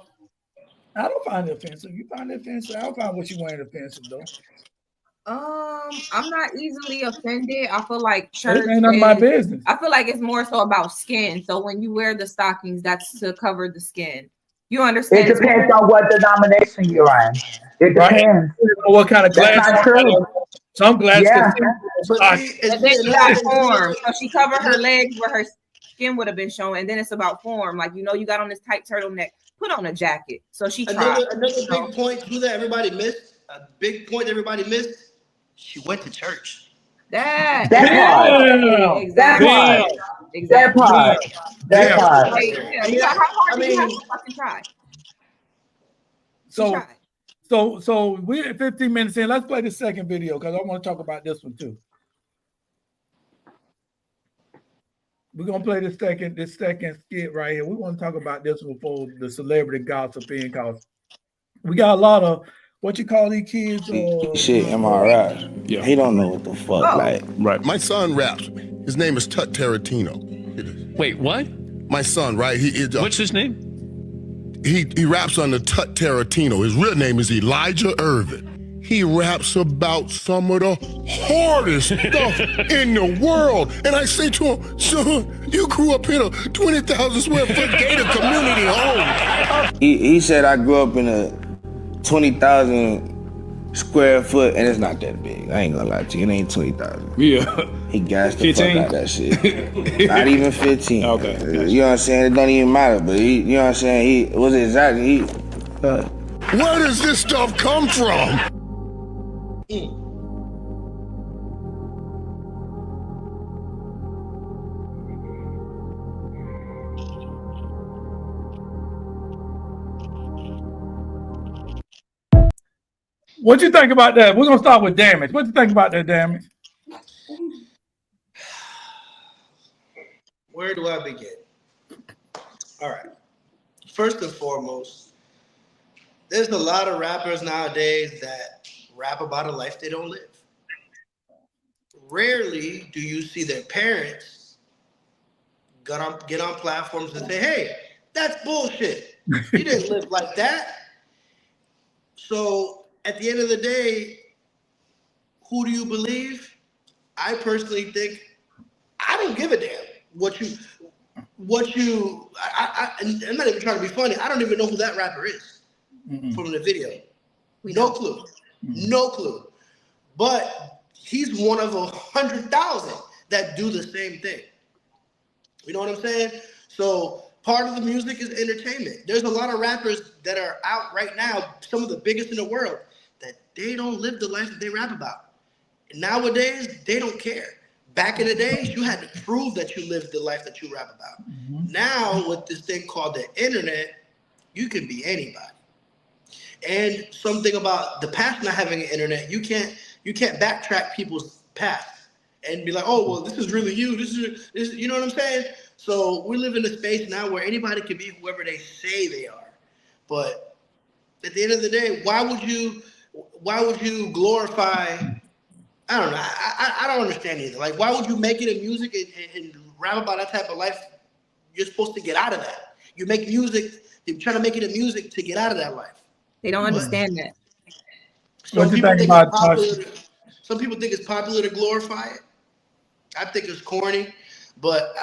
don't find it offensive. You find it offensive? I don't find what you wearing offensive though. I'm not easily offended. I feel like church ain't none of my business. I feel like it's more so about skin. So when you wear the stockings, that's to cover the skin. You understand? It depends on what denomination you're in. It depends. What kind of glass? That's not true. Some glass. Yeah. And then you got form. So she covered her legs where her skin would have been showing, and then it's about form. Like, you know, you got on this tight turtleneck. Put on a jacket. So she tried. Another big point too that everybody missed. A big point everybody missed. She went to church. That part. Exactly. That part. That part. How hard do you have to fucking try? So we're at 15 minutes in. Let's play the second video because I want to talk about this one too. We're gonna play this second skit right here. We want to talk about this one before the celebrity gossiping because we got a lot of what you call these kids. Shit, am I right? Yeah. He don't know what the fuck. Like, Right. My son raps. His name is Tut Tarantino. Wait, what? My son, right? He is. What's his name? He raps under Tut Tarantino. His real name is Elijah Irvin. He raps about some of the hardest stuff in the world. And I say to him, son, you grew up in a 20,000 square foot gated community home. he said I grew up in a 20,000 square foot, and it's not that big. I ain't gonna lie to you. It ain't 20,000. Yeah. He gassed the 15? fuck out that shit. Not even 15. Okay. You know what I'm saying? It don't even matter, but you know what I'm saying? He was exactly, Where does this stuff come from? What you think about that? We're gonna start with Damage. What you think about that, Damage? Where do I begin? All right. First and foremost, there's a lot of rappers nowadays that rap about a life they don't live. Rarely do you see their parents get on platforms and say, hey, that's bullshit. You didn't live like that. So at the end of the day, who do you believe? I personally think I don't give a damn I'm not even trying to be funny. I don't even know who that rapper is from the video. No clue. No clue. but he's one of 100,000 that do the same thing. You know what I'm saying? So part of the music is entertainment. There's a lot of rappers that are out right now, some of the biggest in the world, that they don't live the life that they rap about. Nowadays, they don't care. Back in the days, you had to prove that you lived the life that you rap about. Now, with this thing called the internet, you can be anybody. And something about the past not having an internet, you can't backtrack people's past and be like, oh, well, this is really you. This is you know what I'm saying? So we live in a space now where anybody can be whoever they say they are. But at the end of the day, why would you glorify? I don't know. I don't understand either. Like, why would you make it in music and rap about that type of life? You're supposed to get out of that. You make music. You're trying to make it in music to get out of that life. They don't understand that. What do you think about Tasha? Some people think it's popular to glorify it. I think it's corny, but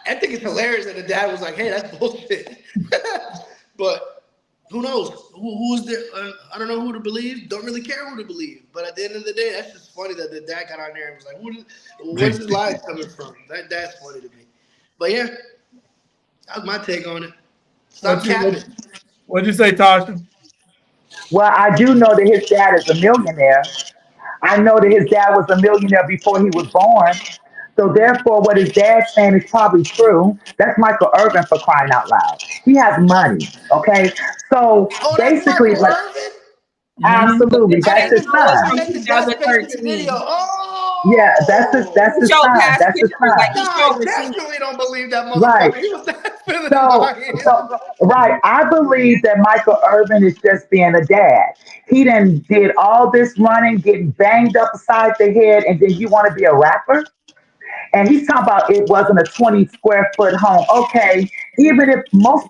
I think it's hilarious that the dad was like, "Hey, that's bullshit." But who knows? Who's there? I don't know who to believe. Don't really care who to believe. But at the end of the day, that's just funny that the dad got on there and was like, "Where's his lies coming from?" That's funny to me. But yeah, that was my take on it. Stop capping. What'd you say, Tasha? Well, I do know that his dad is a millionaire. I know that his dad was a millionaire before he was born. So therefore, what his dad's saying is probably true. That's Michael Irvin, for crying out loud. He has money. Okay. So that's basically, Michael like, Irvin? absolutely, that's his son. Make the dad's face in the video. Yeah, that's his son. That's his son. I definitely don't believe that motherfucker. Right. He was that feeling Right. I believe that Michael Irvin is just being a dad. He done did all this running, getting banged up beside the head, and then you want to be a rapper? And he's talking about it wasn't a 20 square foot home. Okay, even if most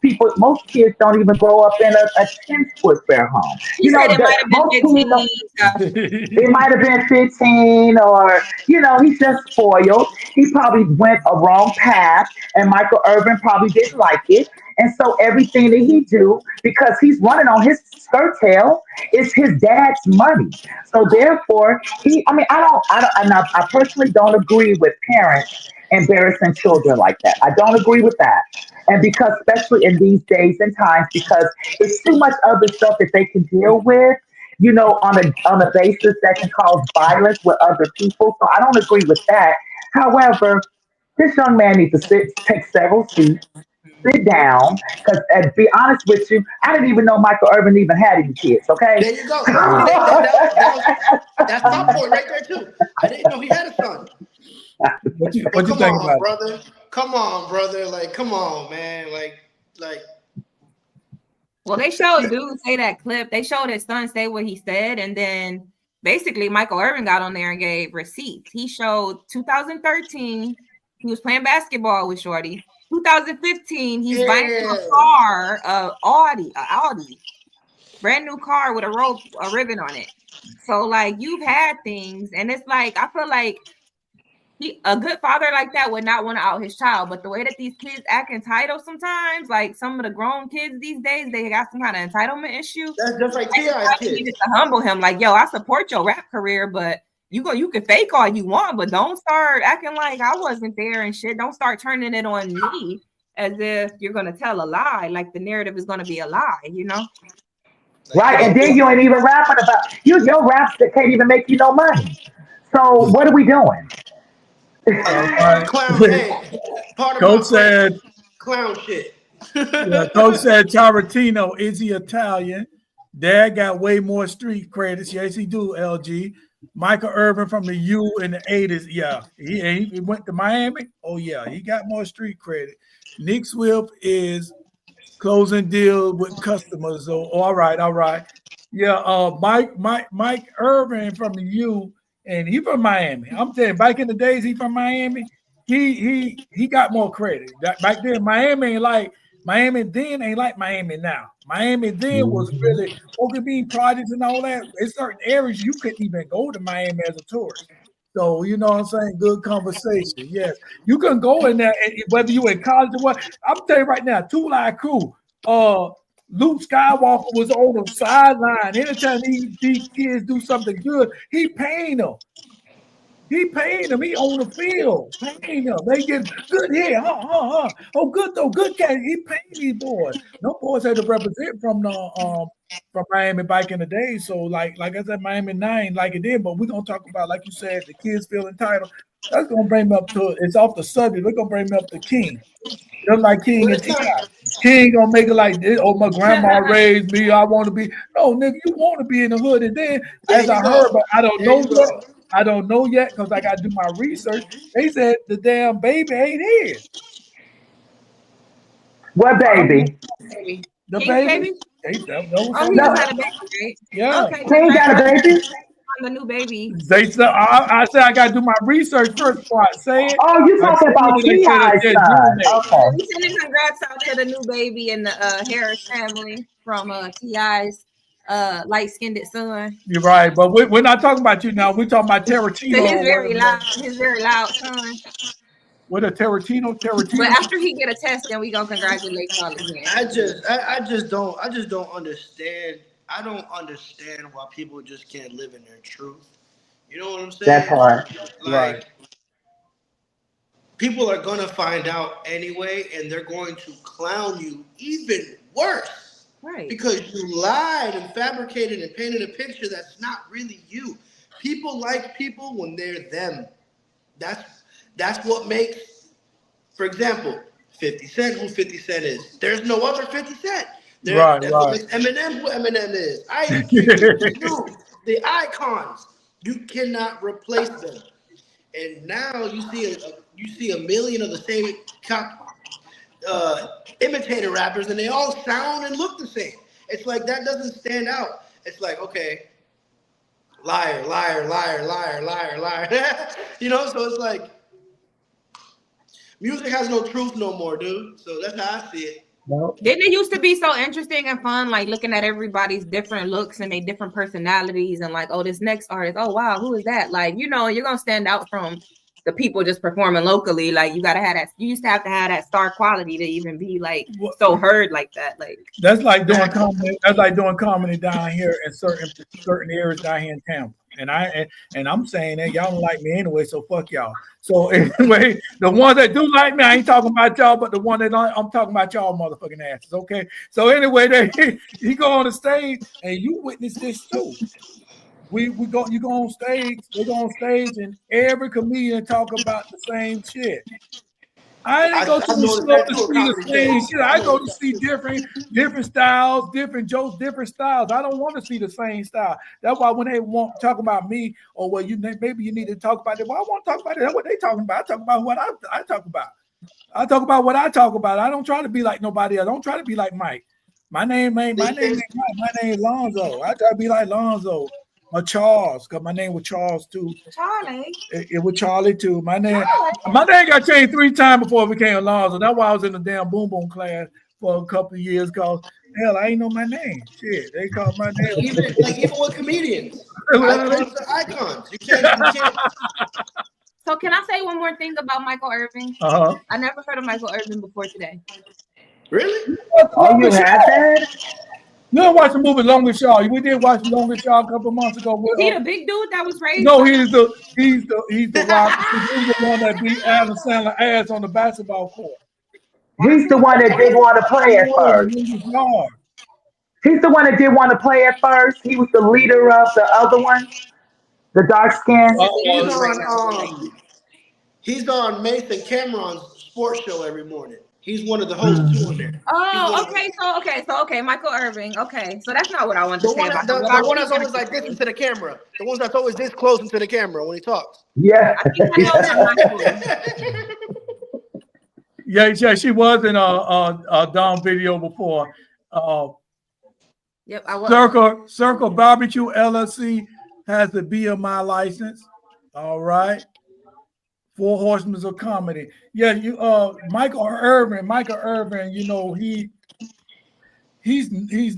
kids don't even grow up in a 10 square home. You know, it might have been 15. It might have been 15, or, he's just spoiled. He probably went a wrong path, and Michael Irvin probably didn't like it. And so everything that he do, because he's running on his skirt tail, is his dad's money. So therefore, I personally don't agree with parents embarrassing children like that. I don't agree with that. And because, especially in these days and times, because it's too much other stuff that they can deal with, on a basis that can cause violence with other people. So I don't agree with that. However, this young man needs to take several seats, sit down, because to be honest with you, I didn't even know Michael Irvin even had any kids, okay? There you go. That's my point right there, too. I didn't know he had a son. What you think about brother? It? Come on, brother. Like, come on, man. Like. Well, they showed dude say that clip. They showed his son say what he said, and then basically Michael Irvin got on there and gave receipts. He showed 2013, he was playing basketball with Shorty. 2015, he's buying a car, Audi, brand new car with a ribbon on it. So like, you've had things, and it's like, I feel like a good father like that would not want to out his child, but the way that these kids act entitled sometimes, like some of the grown kids these days, they got some kind of entitlement issue. That's just like T.I.'s kids. You need to humble him, like, yo, I support your rap career, but you can fake all you want, but don't start acting like I wasn't there and shit. Don't start turning it on me as if you're gonna tell a lie, like the narrative is gonna be a lie, Right, and then you ain't even rapping about your raps that can't even make you no money. So what are we doing? Clown head. Coach said clown shit. Coach said Tarantino, is he Italian? Dad got way more street credits. Yes, he do, LG. Michael Irvin from the U in the 80s. Yeah. He went to Miami. Oh, yeah. He got more street credit. Nic Swift is closing deal with customers. So all right. Yeah, Mike Irvin from the U. And he from Miami. I'm telling you, back in the days, he from Miami. He got more credit. Back then, Miami then ain't like Miami now. Miami then was really Oakland Bean projects and all that. In certain areas, you couldn't even go to Miami as a tourist. So you know what I'm saying? Good conversation. Yes, you can go in there, whether you in college or what. I'm telling you right now, Two Live Crew. Luke Skywalker was on the sideline. Anytime these kids do something good, he paying them. He on the field, paying them. They get good here, Oh, good though, good catch. He paying these boys. No boys had to represent from Miami back in the day. So like I said, Miami 9 like it did. But we're gonna talk about, like you said, the kids feel entitled. That's gonna bring me up to it's off the subject. We're gonna bring me up to King. Just like King and T.I. King gonna make it like this. Oh, my grandma raised me. I want to be. No, nigga, you want to be in the hood. And then, as I heard, but I don't know yet. I don't know yet because I got to do my research. They said the damn baby ain't here. What baby? The baby? He just had a baby, right? Yeah. Okay. King got a baby? The new baby. They said I said I gotta do my research first before I say it. Oh, you talking about T.I.'s son? Okay. We sending congrats out to the new baby and the Harris family from T.I.'s light-skinned son. You're right, but we're not talking about you now. We're talking about Tarantino. So his very loud son. What a Tarantino. But after he get a test, then we gonna congratulate y'all again. I just don't understand. I don't understand why people just can't live in their truth. You know what I'm saying? That part. Like, people are gonna find out anyway, and they're going to clown you even worse. Right. Because you lied and fabricated and painted a picture that's not really you. People like people when they're them. That's what makes, for example, 50 Cent who 50 Cent is. There's no other 50 Cent. That's what makes Eminem who Eminem is. The icons. You cannot replace them. And now you see a million of the same imitator rappers, and they all sound and look the same. It's like that doesn't stand out. It's like, okay, liar, liar, liar, liar, liar, liar. You know, so it's like music has no truth no more, dude. So that's how I see it. Didn't it used to be so interesting and fun, like looking at everybody's different looks and their different personalities, and like, oh, this next artist, oh wow, who is that? Like, you know, you're gonna stand out from the people just performing locally. Like, you gotta have that. You used to have that star quality to even be like so heard like that. Like, that's like doing comedy. That's like doing comedy down here in certain areas down here in Tampa. And I'm saying that y'all don't like me anyway, so fuck y'all. So anyway, the ones that do like me, I ain't talking about y'all, but the one that I'm talking about y'all motherfucking asses. Okay. So anyway, he go on the stage, and you witness this too. You go on stage, they go on stage, and every comedian talk about the same shit. I didn't go to the show to see the same shit. I go to see different styles, different jokes, different styles. I don't want to see the same style. That's why when they want to talk about me, or well, maybe you need to talk about it. Well, I want to talk about it. That's what they talking about. I talk about what I talk about. I talk about what I talk about. I don't try to be like nobody else. I don't try to be like Mike. My name ain't Mike. My name is Lonzo. I try to be like Lonzo. Or Charles, because my name was Charles too. Charlie. It was Charlie too. My name got changed 3 times before it became Alonzo. That's why I was in the damn boom boom class for a couple of years. Cause hell, I ain't know my name. Shit, they called my name. Even with comedians, icons are icons. You can't. So can I say one more thing about Michael Irvin? I never heard of Michael Irvin before today. Really? Oh, you had that? You didn't watch the movie Longest Yard. We did watch Longest Yard a couple months ago. He the big dude that was raised? No, he's the rock. He's the one that beat Adam Sandler ass on the basketball court. He's the one that didn't want to play at first. He's the one that didn't want to play at first. He was the leader of the other one, the dark skin. He's on Mason Cameron's sports show every morning. He's one of the hosts too on there. Oh, okay. Michael Irving. Okay, so that's not what I wanted to say about the one that's always like this into the camera. The ones that's always this close into the camera when he talks. Yeah. Yeah, she was in a Dom video before. Yep, I was. Circle Barbecue LLC has the BMI license. All right. 4 Horsemen of Comedy. Yeah, Michael Irvin, you know, he's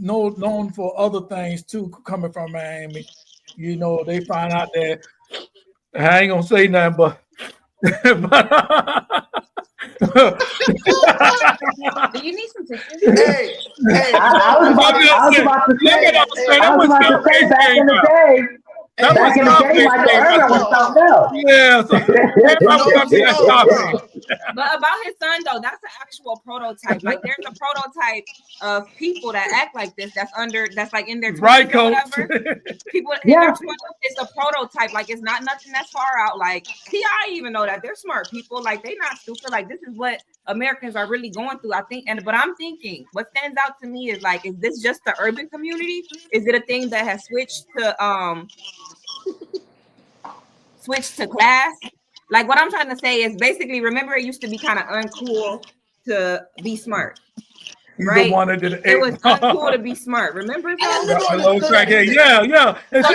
known for other things too, coming from Miami. You know, they find out that I ain't gonna say nothing, but Do you need some tissue? Hey, I was about to say back in the day. Back in the day, Michael Irvin was something else. Yeah, so but about his son though, that's an actual prototype. Like there's a prototype of people that act like this. That's like in their 20s right, or Coach. whatever. People in their 20s, it's a prototype. Like it's not nothing that's far out. Like I even know that they're smart people. Like they not stupid. Like this is what Americans are really going through. I think, but I'm thinking what stands out to me is like, is this just the urban community? Is it a thing that has switched to class? Like what I'm trying to say is basically, remember it used to be kind of uncool to be smart, right? It was uncool to be smart. Remember? Yeah. So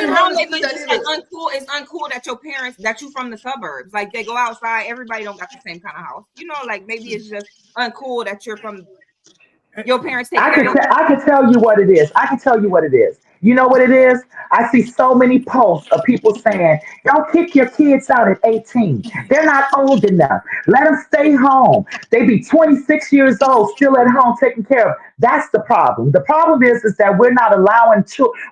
now maybe it's just like uncool. It's uncool that your parents, that you from the suburbs, like they go outside. Everybody don't got the same kind of house, like maybe it's just uncool that you're from. Your parents take care of you. I can tell you what it is. You know what it is? I see so many posts of people saying, don't kick your kids out at 18. They're not old enough. Let them stay home. They be 26 years old, still at home taking care of. That's the problem. The problem is that we're not allowing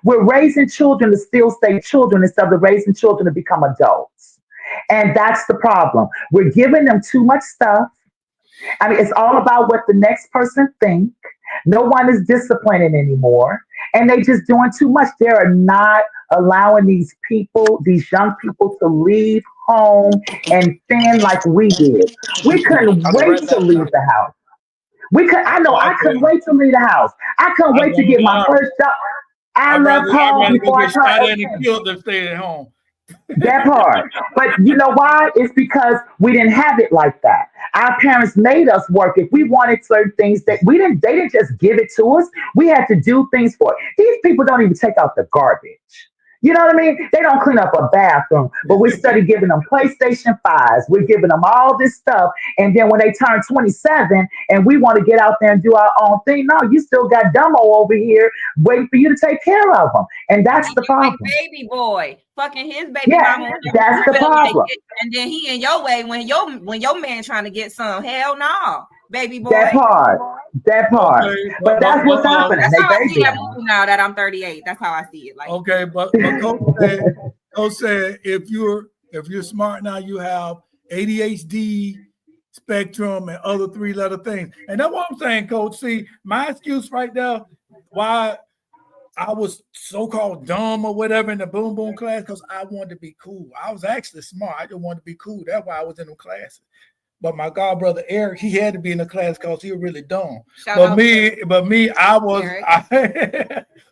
we're raising children to still stay children instead of raising children to become adults. And that's the problem. We're giving them too much stuff. I mean, it's all about what the next person thinks. No one is disciplining anymore. And they just doing too much. They are not allowing these young people to leave home and thin like we did. We couldn't wait to leave the house. I couldn't wait to leave the house. I couldn't wait to get my first job. I left home before I turned 18. To stay at home. That part. But you know why? It's because we didn't have it like that. Our parents made us work. If we wanted certain things they didn't just give it to us. We had to do things for it. These people don't even take out the garbage. You know what I mean? They don't clean up a bathroom, but we started giving them PlayStation 5s. We're giving them all this stuff. And then when they turn 27 and we want to get out there and do our own thing, no, you still got Dumbo over here waiting for you to take care of them. And that's the problem. Baby boy, fucking his baby mama. That's the problem. And then he in your way when your man trying to get some. Hell no, baby boy. That part. Okay, but that's what's happening. That's how I see that now that I'm 38. That's how I see it. Like, okay, but Coach said if you're smart now, you have ADHD spectrum and other 3-letter things. And that's what I'm saying, Coach. See, my excuse right there why I was so-called dumb or whatever in the boom boom class, because I wanted to be cool. I was actually smart. I just wanted to be cool. That's why I was in them classes. But my god brother Eric, he had to be in the class because he was really dumb. But me, I was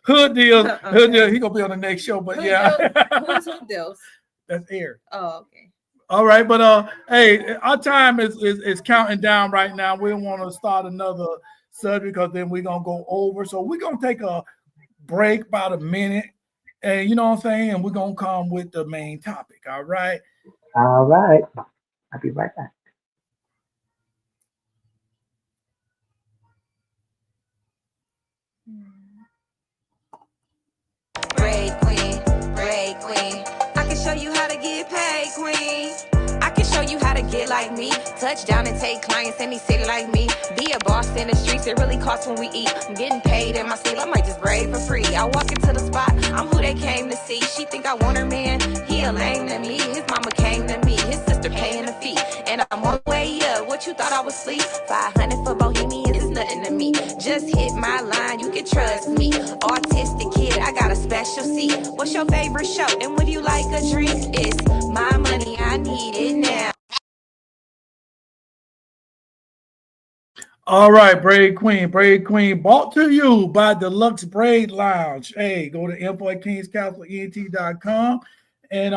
Hood Deals. Hood Deals. He gonna be on the next show. But who's Hood Deals? That's Eric. Oh, okay. All right, but hey, our time is counting down right now. We don't want to start another subject because then we're gonna go over. So we're gonna take a break about a minute, and you know what I'm saying. And we're gonna come with the main topic. All right. All right. I'll be right back. Break queen. I can show you how to get paid, queen. I can show you how to get like me. Touch down and take clients in the city like me. Be a boss in the streets, it really costs when we eat. I'm getting paid in my sleep, I might just braid for free. I walk into the spot, I'm who they came to see. She think I want her man, he a lame to me. His mama came to me, his sister paying the fee. And I'm on the way up, what you thought I was asleep? 500 for Bohemians is nothing to me. Just hit my line, you can trust me. Autistic kid, I got a special seat. What's your favorite show? And would you like a drink? It's my money, I need it now. All right, Braid Queen, brought to you by Deluxe Braid Lounge. Hey, go to info@kingscastleent.com and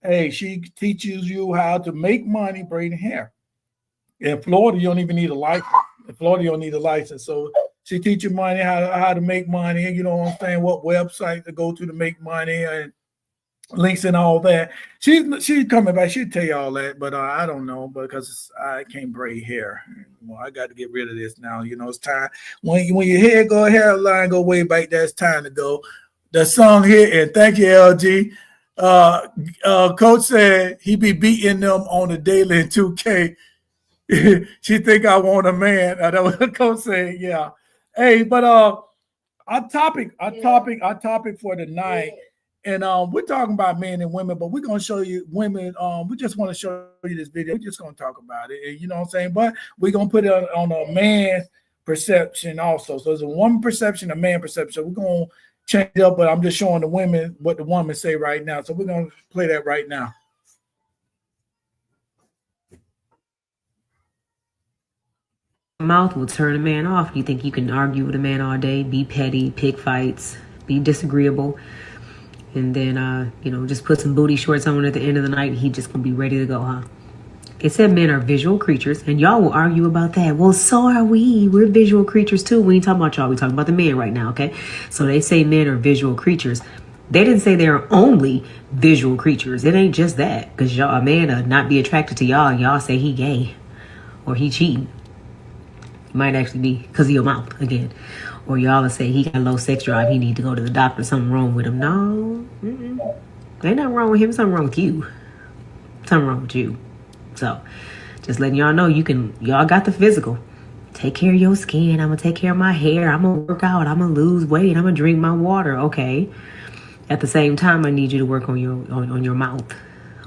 hey, she teaches you how to make money braiding hair. In Florida, you don't even need a license. So she teaches you money how to make money, and you know what I'm saying, what website to go to make money and links and all that. She's coming back. She'll tell you all that, but I don't know because I can't braid hair. Well, I got to get rid of this now. You know, it's time. When your hair hairline go way back, that's time to go. The song here, and thank you, LG. Coach said he be beating them on the daily in 2K. She think I want a man. That was Coach saying, yeah. Hey, but our topic for tonight, and we're talking about men and women, but we're gonna show you women. We just want to show you this video. We're just gonna talk about it, you know what I'm saying? But we're gonna put it on a man's perception also. So it's a woman perception, a man perception. So we're gonna change it up, but I'm just showing the women what the women say right now. So we're gonna play that right now. Mouth will turn a man off. You think you can argue with a man all day, be petty, pick fights, be disagreeable, and then just put some booty shorts on at the end of the night. He just gonna be ready to go, huh? It said men are visual creatures, and y'all will argue about that. Well, so are we. We're visual creatures too. We ain't talking about y'all. We're talking about the men right now, okay? So they say men are visual creatures. They didn't say they're only visual creatures. It ain't just that, because y'all, a man not be attracted to y'all, and y'all say he gay or he cheating. Might actually be because of your mouth again, or y'all will say he got low sex drive, he need to go to the doctor, something wrong with him. No, ain't nothing wrong with him, something wrong with you, something wrong with you. So just letting y'all know, y'all got the physical. Take care of your skin. I'm gonna take care of my hair. I'm gonna work out. I'm gonna lose weight. I'm gonna drink my water. Okay. At the same time, I need you to work on your mouth,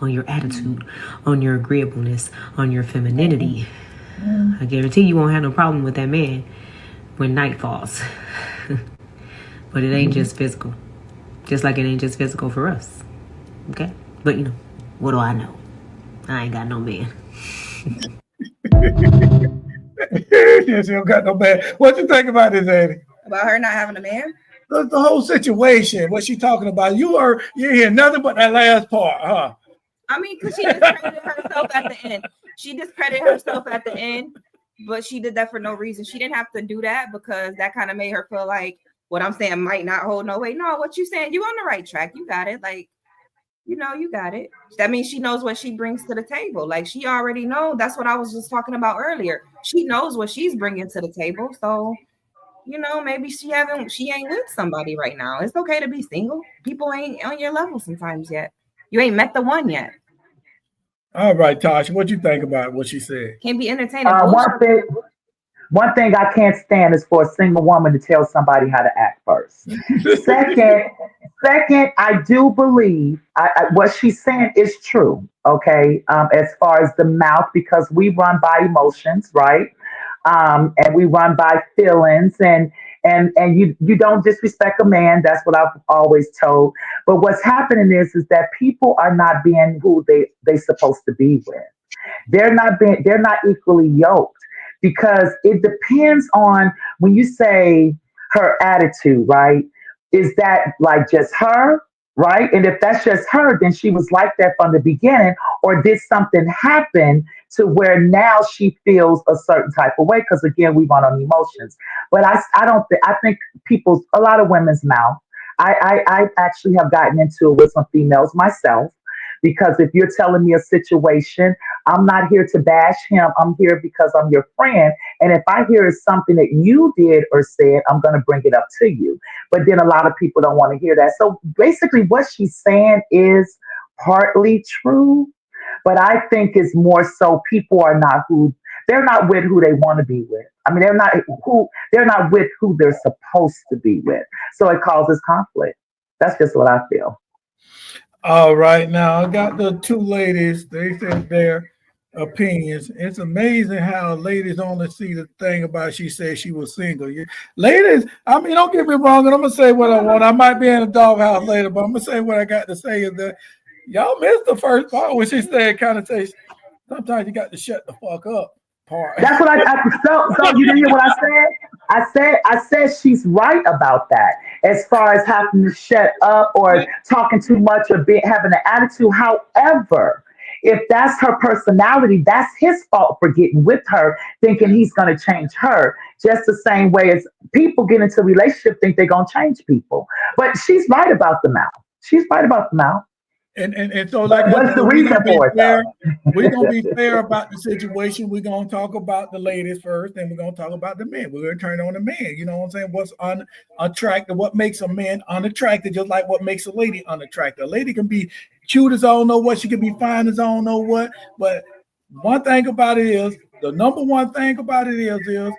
on your attitude, on your agreeableness, on your femininity. I guarantee you won't have no problem with that man when night falls. But it ain't just physical. Just like it ain't just physical for us. Okay? But what do I know? I ain't got no man. Yes, you don't got no man. What you think about this, Eddie? About her not having a man? The whole situation. What she talking about? You hear nothing but that last part, huh? I mean, because she discredited herself at the end. She discredited herself at the end, but she did that for no reason. She didn't have to do that because that kind of made her feel like what I'm saying might not hold no weight. No, what you saying, you on the right track. You got it. Like, you got it. That means she knows what she brings to the table. Like, she already know. That's what I was just talking about earlier. She knows what she's bringing to the table. So, maybe she ain't with somebody right now. It's okay to be single. People ain't on your level sometimes yet. You ain't met the one yet. All right, Tasha, what you think about what she said? Can't be entertaining. One thing I can't stand is for a single woman to tell somebody how to act first. Second, I do believe what she's saying is true. Okay, as far as the mouth, because we run by emotions, right? And we run by feelings, and you don't disrespect a man. That's what I've always told. But what's happening is that people are not being who they supposed to be with. They're not equally yoked, because it depends on when you say her attitude, right? Is that like just her? Right? And if that's just her, then she was like that from the beginning, or did something happen to where now she feels a certain type of way? Because again, we run on emotions. But I think a lot of women's mouth. I actually have gotten into it with some females myself, because if you're telling me a situation, I'm not here to bash him. I'm here because I'm your friend. And if I hear something that you did or said, I'm going to bring it up to you. But then a lot of people don't want to hear that. So basically what she's saying is partly true, but I think it's more so people are they're not with who they want to be with. I mean, they're not with who they're supposed to be with. So it causes conflict. That's just what I feel. All right, now I got the two ladies. They said their opinions. It's amazing how ladies only see the thing about she said she was single. Ladies, I mean, don't get me wrong, and I'm gonna say what I want. I might be in a doghouse later, but I'm gonna say what I got to say is that y'all missed the first part when she said sometimes you got to shut the fuck up part. That's what so you didn't hear what I said? I said she's right about that, as far as having to shut up or talking too much or having an attitude. However, if that's her personality, that's his fault for getting with her, thinking he's going to change her. Just the same way as people get into a relationship, think they're going to change people. But she's right about the mouth. She's right about the mouth. And so, like, what's the reason for it? We're gonna be fair about the situation. We're gonna talk about the ladies first, and we're gonna talk about the men. We're gonna turn on the men. You know what I'm saying? What's unattractive? What makes a man unattractive? Just like what makes a lady unattractive. A lady can be cute as I don't know what. She can be fine as I don't know what. But one thing about it is, the number one thing about it is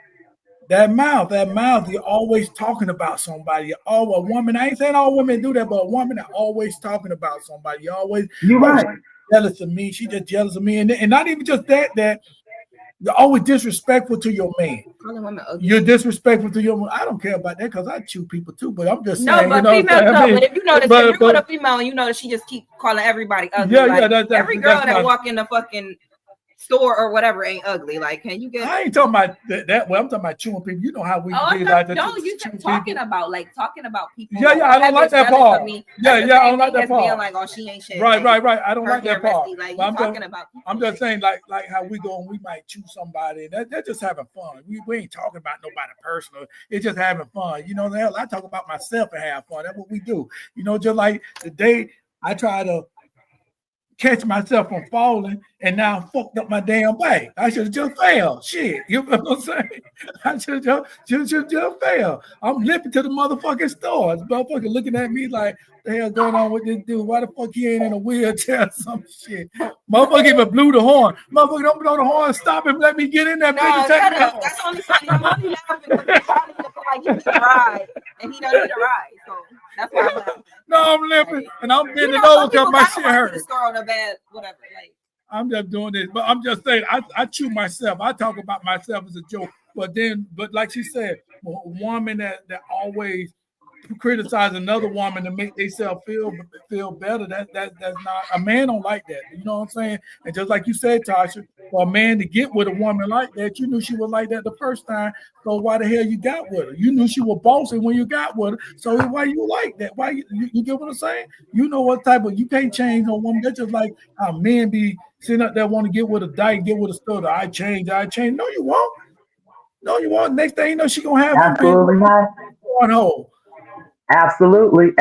that mouth, you're always talking about somebody. Oh, a woman, I ain't saying all women do that, but a woman that always talking about somebody. You always, you're right. Jealous of me. She just jealous of me. And not even just that you're always disrespectful to your man. You're disrespectful to your man. I don't care about that because I chew people too, but I'm just saying. No, but but if you notice, if you're with a female and you know that she just keep calling everybody ugly. Every girl that walk in the fucking store or whatever ain't ugly. Like, can you get? I ain't talking about that way. I'm talking about chewing people. You know how we do like that. No, you just talking about people. Yeah, I don't like that part. I don't like that part. Being like, oh, she ain't shit. Right. I don't like that part. Like, I'm talking about. I'm just saying, like how we go, we might chew somebody. They're just having fun. We ain't talking about nobody personal. It's just having fun. You know, the hell, I talk about myself and have fun. That's what we do. You know, just like the day I try to catch myself from falling, and now I fucked up my damn bike. I should have just failed. Shit, you know what I'm saying? I should have just failed. I'm limping to the motherfucking store. This motherfucker looking at me like, what the hell going on with this dude? Why the fuck he ain't in a wheelchair or some shit? Motherfucker even blew the horn. Motherfucker don't blow the horn. Stop him. Let me get in there. No, that's only funny. I'm only laughing because he's trying to feel like he needs a ride, and he don't need a ride. So that's why I'm laughing. No, I'm limping, and I'm bending over because my shit hurts. Whatever, like. I'm just doing this, but I'm just saying I chew myself. I talk about myself as a joke, but like she said, a woman that always criticize another woman to make themselves feel better. That's not, a man don't like that. You know what I'm saying? And just like you said, Tasha, for a man to get with a woman like that, you knew she was like that the first time. So why the hell you got with her? You knew she was bossy when you got with her. So why you like that? Why you get what I'm saying? You know what type of, you can't change no woman. That's just like how men be sitting up there want to get with a dyke, get with a stutter. I change. No, you won't. Next thing you know, she gonna have absolutely not one hole. Absolutely.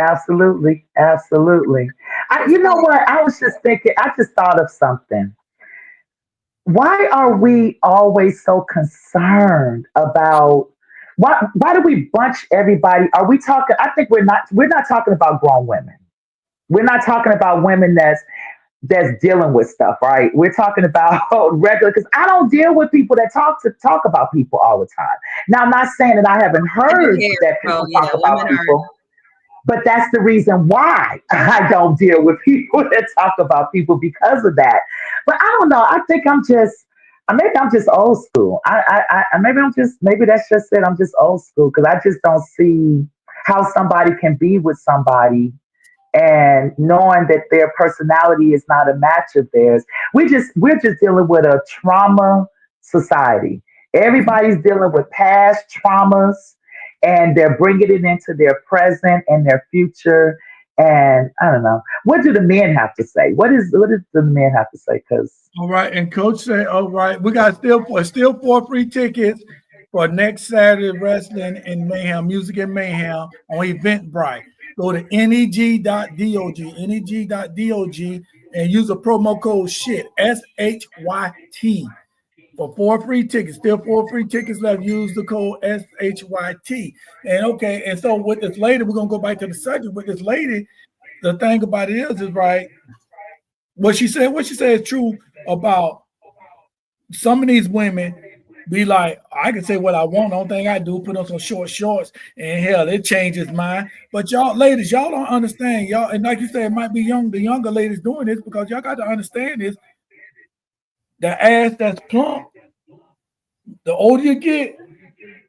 You know what? I was just thinking, I just thought of something. Why are we always so concerned about why do we bunch everybody? Are we talking? I think we're not talking about grown women. We're not talking about women that's dealing with stuff, right? We're talking about regular, because I don't deal with people that talk about people all the time. Now, I'm not saying that I haven't heard that people talk about people, but that's the reason why I don't deal with people that talk about people, because of that. But I don't know. I think maybe I'm just old school. Maybe that's just it. I'm just old school because I just don't see how somebody can be with somebody and knowing that their personality is not a match of theirs. We're just dealing with a trauma society. Everybody's dealing with past traumas, and they're bringing it into their present and their future. And I don't know. What do the men have to say? What does the men have to say? Because all right, and Coach said, all right, we got still 4 free tickets for next Saturday Wrestling and Mayhem, Music and Mayhem on Eventbrite. Go to neg.dog, and use a promo code SHYT, SHYT, for 4 free tickets. Still 4 free tickets left. Use the code SHYT. And so with this lady, we're going to go back to the subject. With this lady, the thing about it is right, what she said is true about some of these women. Be like, I can say what I want. The only thing I do, put on some short shorts, and hell, it changes mine. But y'all ladies, y'all don't understand. Y'all, and like you said, it might be the younger ladies doing this, because y'all got to understand this. The ass that's plump, the older you get,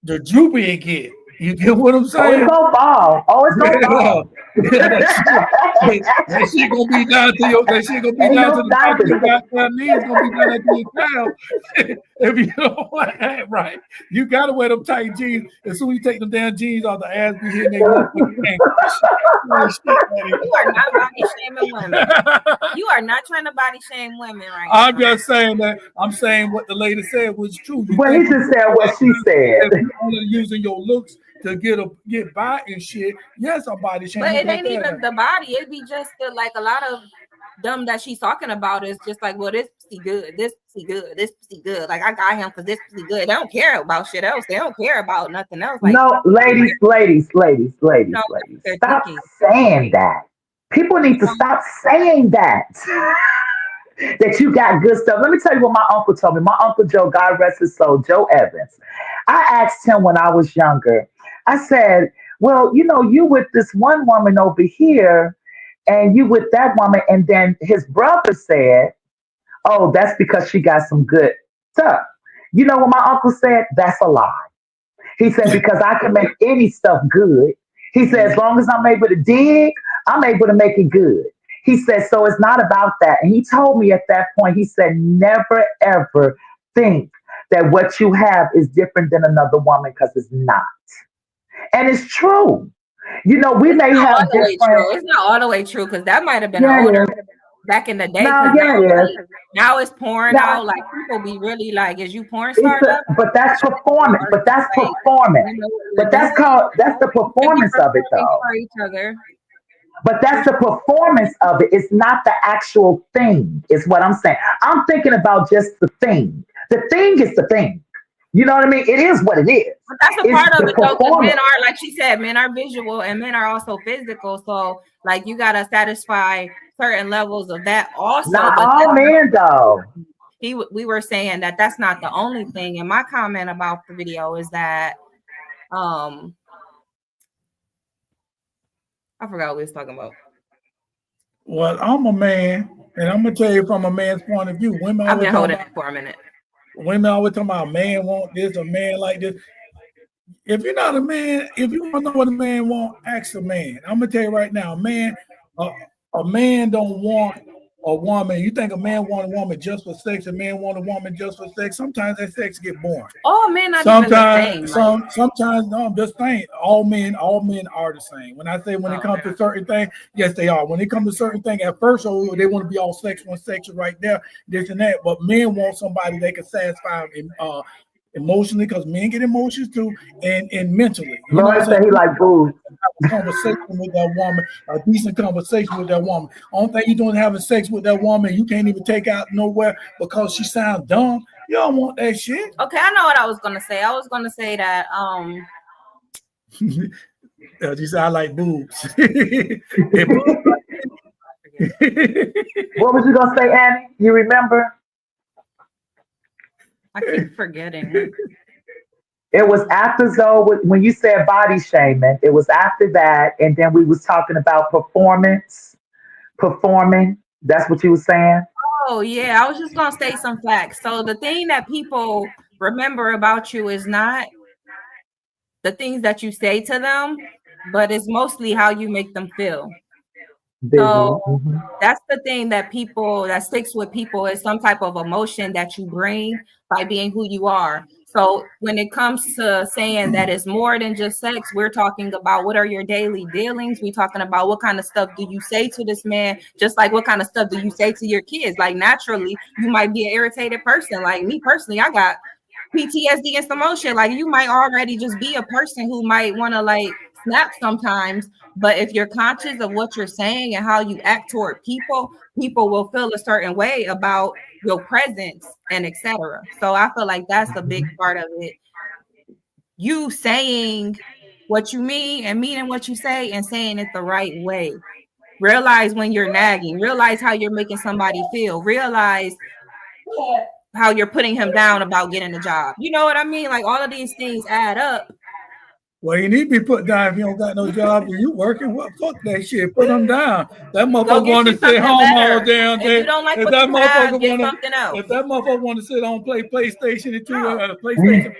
the droopier you get. You get what I'm saying? Oh, it's gonna fall. That shit gonna be down to your. That shit gonna be down to the back of your goddamn knees. Gonna be down to your tail. If you don't want that right, you gotta wear them tight jeans. As soon as you take them damn jeans off, the ass be hitting their. You are not body shaming women. You are not trying to body shame women right now. I'm just saying that. I'm saying what the lady said was true. Well, he just said what she said. If you're only using your looks to get by and shit, yes, I'm body shaming. But it ain't even the body. It'd be just like a lot of them that she's talking about is just like, well, this pussy good, this pussy good, this pussy good. Like, I got him because this pussy good. They don't care about shit else. They don't care about nothing else. Like, no, ladies, stop saying that. People need to stop saying that. that you got good stuff. Let me tell you what my uncle told me. My Uncle Joe, God rest his soul, Joe Evans. I asked him when I was younger, I said, well, you with this one woman over here and you with that woman. And then his brother said, oh, that's because she got some good stuff. You know what my uncle said? That's a lie. He said, because I can make any stuff good. He said, as long as I'm able to dig, I'm able to make it good. He said, so it's not about that. And he told me at that point, he said, never, ever think that what you have is different than another woman, because it's not. And it's true. We may have different. It's not all the way true, because that might have been Yeah, older back in the day. No, yeah, it is. Now it's pouring Now, out. Like, people be really like, is you porn star? but that's performance. But that's performance. But that's the performance of it, though. For each other. But that's the performance of it. It's not the actual thing, is what I'm saying. I'm thinking about just the thing. The thing is the thing. You know what I mean? It is what it is. But that's a part of it, though, because men are, like she said, men are visual and men are also physical. So, like, you got to satisfy certain levels of that also. Not all men, though. We were saying that that's not the only thing. And my comment about the video is that, I forgot what we was talking about. Well, I'm a man, and I'm gonna tell you from a man's point of view. Women I've been holding it for a minute. Women always talking about a man want this, a man like this. If you're not a man, if you want to know what a man want, ask a man. I'm gonna tell you right now, a man don't want a woman. You think a man want a woman just for sex? A man want a woman just for sex? Sometimes that sex get boring. All men not even the same. Sometimes no, I'm just saying all men are the same. When I say when it comes to certain things, yes, they are. When it comes to certain things, at first, they want to be all sexual right there, this and that. But men want somebody they can satisfy emotionally, because men get emotions too, and mentally. Lord said he like booze. Have a conversation with that woman, a decent conversation with that woman. Only thing you're doing is having sex with that woman, you can't even take out nowhere because she sounds dumb. You don't want that shit. Okay, I know what I was gonna say. I was gonna say that you said I like boobs. What was you gonna say, Annie? You remember? I keep forgetting. It was after Zoe, when you said body shaming, it was after that, and then we was talking about performing. That's what you were saying? Oh, yeah. I was just gonna say some facts. So the thing that people remember about you is not the things that you say to them, but it's mostly how you make them feel. So that's the thing that sticks with people, is some type of emotion that you bring by being who you are. So when it comes to saying that it's more than just sex, we're talking about what are your daily dealings. We're talking about what kind of stuff do you say to this man, just like what kind of stuff do you say to your kids. Like, naturally, you might be an irritated person. Like me personally, I got PTSD and some emotion. Like, you might already just be a person who might want to like snap sometimes. But if you're conscious of what you're saying and how you act toward people will feel a certain way about your presence and etc. So I feel like that's a big part of it. You saying what you mean and meaning what you say and saying it the right way. Realize when you're nagging. Realize how you're making somebody feel. Realize how you're putting him down about getting a job. You know what I mean? Like, all of these things add up. Well, you need to be put down if you don't got no job and you working. What? Fuck that shit. Put them down. That motherfucker want to sit home all damn day. If you don't like what you have, get something else. If that motherfucker want to sit on play PlayStation and PlayStation,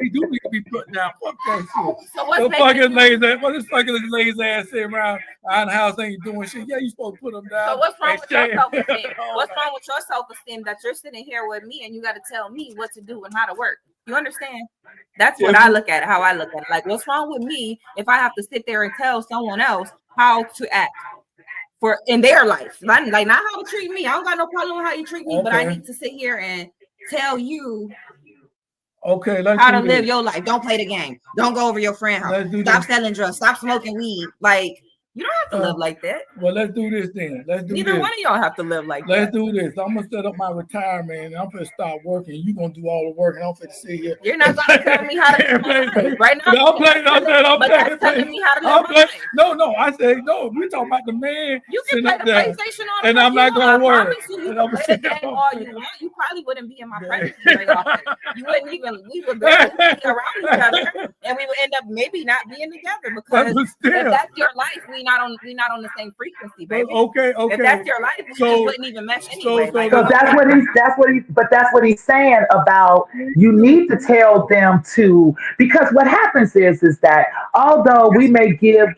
he do need to be put down. Fuck that shit. So what's fucking lazy? What is fucking lazy ass sitting around the house ain't doing shit? Yeah, you supposed to put them down. So what's wrong with your self-esteem? What's wrong with your self-esteem that you're sitting here with me and you got to tell me what to do and how to work? You understand? That's what I look at, how I look at it. Like, what's wrong with me if I have to sit there and tell someone else how to act for in their life? Like not how to treat me. I don't got no problem with how you treat me, but I need to sit here and tell you how to live your life. Don't play the game. Don't go over your friend's house. Stop selling drugs. Stop smoking weed. Like, You don't have to live like that. Well, let's do this then. Neither one of y'all have to live like that. Let's do this. I'm gonna set up my retirement and I'm gonna start working. You're gonna do all the work and I'm gonna sit here. You're not gonna tell me how to live my life. Right now. I'm playing. That's telling me how to live my life. No. I say no. We're talking about the man. You can play the PlayStation on, and I'm not gonna work. You can play the game all you want. You probably wouldn't be in my presence very often. You wouldn't even. We would barely be around each other, and we would end up maybe not being together because if that's your life, we not on the same frequency, baby. Okay. If that's your life, we just wouldn't even mesh anyway. So that's what he's saying about you need to tell them to, because what happens is that although we may give,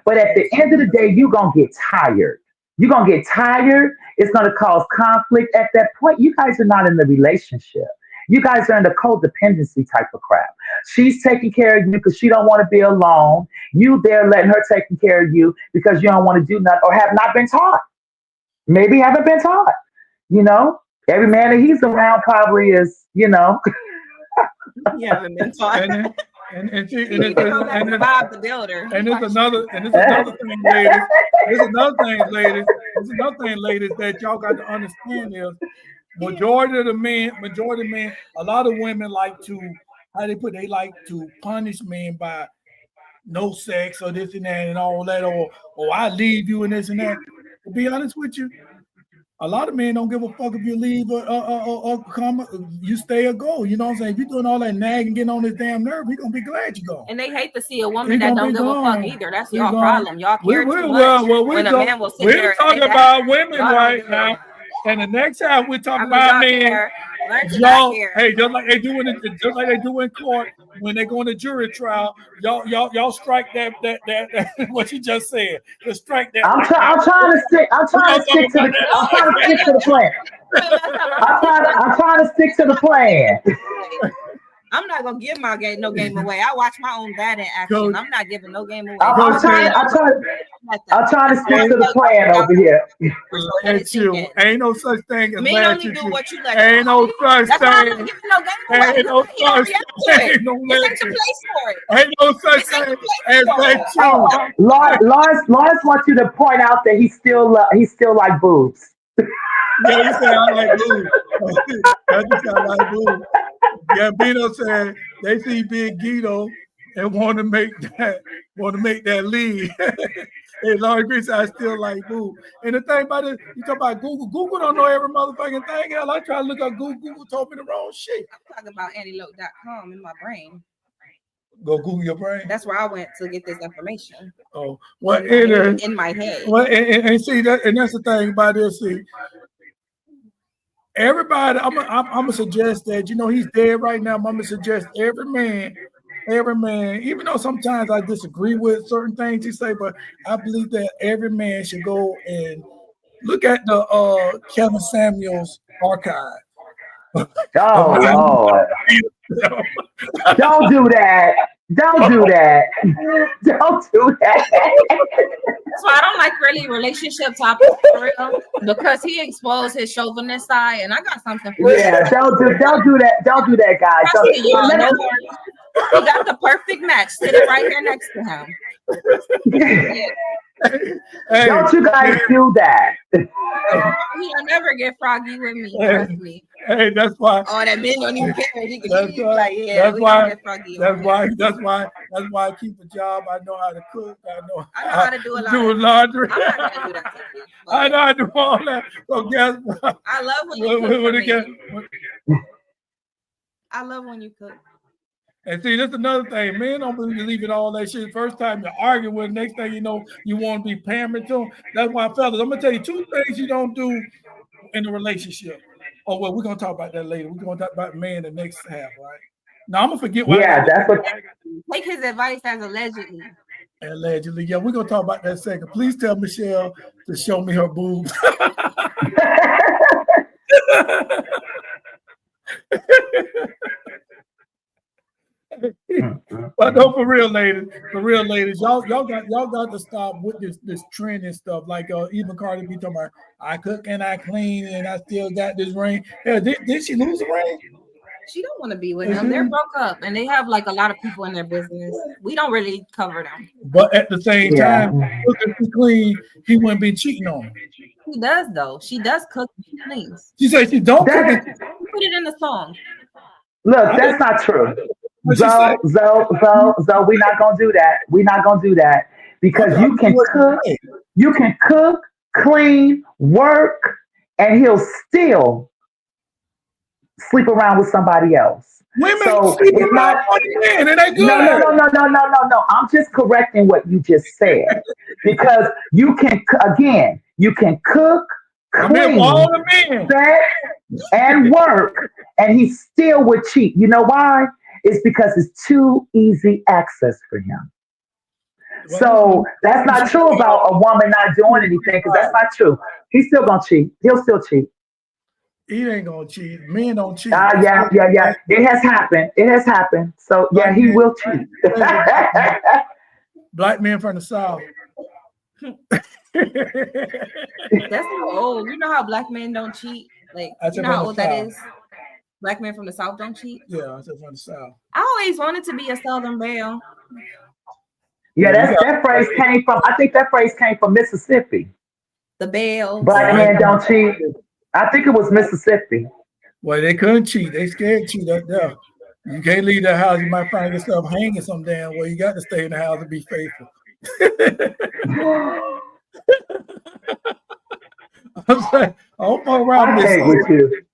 but at the end of the day, you're gonna get tired. You're gonna get tired. It's gonna cause conflict. At that point, you guys are not in the relationship. You guys are in the codependency type of crap. She's taking care of you because she don't want to be alone. You there letting her taking care of you because you don't want to do nothing or have not been taught. Maybe haven't been taught. You know, every man that he's around probably is, you know. You haven't been taught. And it's another thing, ladies. There's another thing, ladies, that y'all got to understand is majority of men, a lot of women like to, they like to punish men by no sex or this and that and all that, or I leave you and this and that. To be honest with you, a lot of men don't give a fuck if you leave or come, you stay or go. You know what I'm saying? If you're doing all that nagging, getting on this damn nerve, we're gonna be glad you go. And they hate to see a woman that don't give a fuck either. That's y'all problem. Y'all care too much. When a man will sit there. We're talking about women right now. And the next time we're talking about men, y'all, hey, just like they do in court when they go in the jury trial, y'all strike that what you just said. Just strike that. I'm trying to stick to the plan. I'm trying to stick to the plan. I'm not gonna give my game away. I watch my own dad in action. Coach, I'm not giving no game away. I'm trying to stick to the plan over here. It's you. Ain't no such thing as men only do what you let. Ain't no such thing. Ain't no such thing. Ain't no such thing as that you. Lawrence wants you to point out that he still like boobs. Yeah, you say I like boobs. I just like boobs. Gambino said they see Big Guido and want to make that lead. Hey, Laurie Green said I still like boo. And the thing about it, you talk about Google. Google don't know every motherfucking thing. Hell, I try to look up Google. Google told me the wrong shit. I'm talking about antilope.com in my brain. Go Google your brain. That's where I went to get this information. Oh, well, in my head. Well, and see that, and that's the thing about this. See, everybody, I'm gonna suggest that, he's dead right now. I'm gonna suggest every man, even though sometimes I disagree with certain things he say, but I believe that every man should go and look at the Kevin Samuels archive. Oh Lord. Don't do that. Don't do that. Don't do that. So I don't like really relationship topics for real, because he exposed his chauvinist side, and I got something for you. Yeah, don't do that. Don't do that, guys. He got the perfect match sitting right here next to him. Yeah. Hey, don't you guys do that? He'll never get froggy with me. Trust me. Hey, that's why. Oh, that man don't even care. He can that's why, like, yeah, that's why I keep a job. I know how to cook. I know how to do a lot. Do laundry. I'm not gonna do that to you, I know how to do all that. So guess what? I love when you cook. I love when you cook. And see, that's another thing. Men don't believe in all that shit. First time you argue with, next thing you know, you want to be pampered to them. That's why, fellas, I'm gonna tell you 2 things you don't do in a relationship. Oh well, we're gonna talk about that later. We're gonna talk about man the next half, right? Now I'm gonna forget what. Yeah, that's what. Take his advice as allegedly. Allegedly, yeah, we're gonna talk about that second. Please tell Michelle to show me her boobs. But no, for real, ladies, y'all got to stop with this trend and stuff. Like even Cardi B talking about I cook and I clean and I still got this ring. Yeah, did she lose the ring? She don't want to be with him. They're broke up, and they have like a lot of people in their business. We don't really cover them. But at the same time, look at the clean, he wouldn't be cheating on her. She does though. She does cook things. She said she don't cook it. Put it in the song. Look, that's not true. Zoe, we're not gonna do that. We're not gonna do that because you can cook, clean, work, and he'll still sleep around with somebody else. Women so sleep it's around not. and it ain't good. No. I'm just correcting what you just said because you can cook, clean, sex, and work, and he still would cheat. You know why? It's because it's too easy access for him. So that's not true about a woman not doing anything because that's not true. He's still gonna cheat. He'll still cheat. He ain't gonna cheat. Men don't cheat. Yeah. It has happened. So yeah, he will cheat. Black men from the South. That's so old. You know how black men don't cheat? Like, you know how old that is? Black men from the South don't cheat? Yeah, I said from the South. I always wanted to be a Southern belle. Yeah, that phrase came from, I think that phrase came from Mississippi. The belle. Black men don't cheat. I think it was Mississippi. Well, they couldn't cheat. They scared to cheat up there. You can't leave the house. You might find yourself hanging some damn way. You got to stay in the house and be faithful. I'm saying, I don't fuck around Mississippi.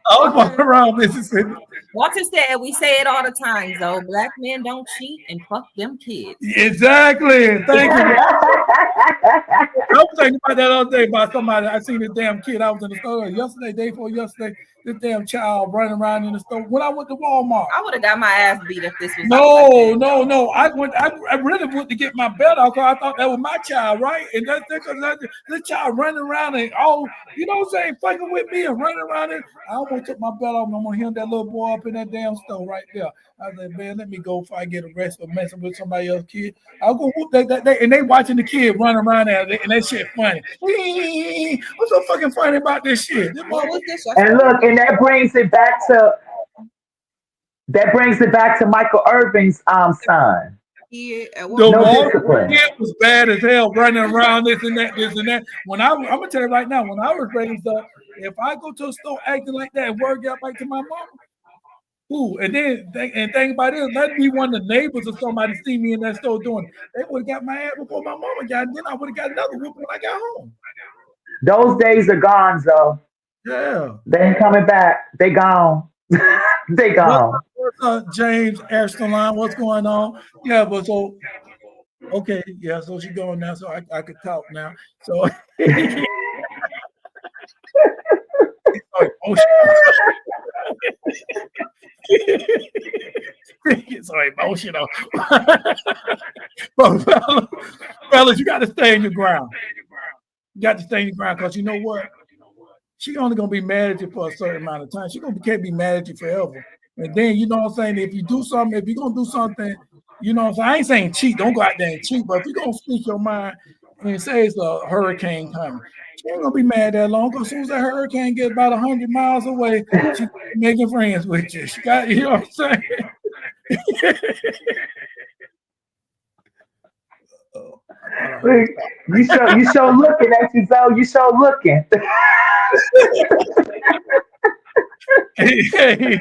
I don't fuck around Mississippi. Walter said, we say it all the time, though. Black men don't cheat and fuck them kids. Exactly. Thank you. I was thinking about that other day about somebody. I seen this damn kid. I was in the store yesterday, day before yesterday. This damn child running around in the store. When I went to Walmart, I would have got my ass beat if this was. No. I really went to get my belt out because I thought that was my child, right? And that's because this child running around and all, you know what I'm saying, fucking with me and running around. And I almost took my belt off and I'm gonna hit that little boy up in that damn store right there. I said, man, let me go before I get arrested for messing with somebody else's kid. I'll go whoop that, and they watching the kid run around there, and that shit funny. What's so fucking funny about this shit? And look, and that brings it back to Michael Irving's son. The kid was bad as hell, running around this and that. When I'm gonna tell you right now, when I was raised up, if I go to a store acting like that and word got back to my mama, and think about it, let me one of the neighbors or somebody see me in that store doing it. They would have got my ass before my mama got it. Then I would have got another whoop when I got home. Those days are gone, though. Yeah. They ain't coming back. They gone. They gone. James Ashton, what's going on? Yeah, but so okay, yeah, so she's going now, so I could talk now. So it's so emotional. But fellas, you got to stay in your ground. You got to stay in your ground because you know what? She's only gonna be mad at you for a certain amount of time. Can't be mad at you forever. And then you know what I'm saying? If you're gonna do something, you know what I'm saying? I ain't saying cheat, don't go out there and cheat, but if you're gonna speak your mind and say it's a hurricane coming, she ain't gonna be mad that long because as soon as that hurricane gets about 100 miles away, she's making friends with you. She got, you know what I'm saying? You show looking at you, though. You show looking. Hey,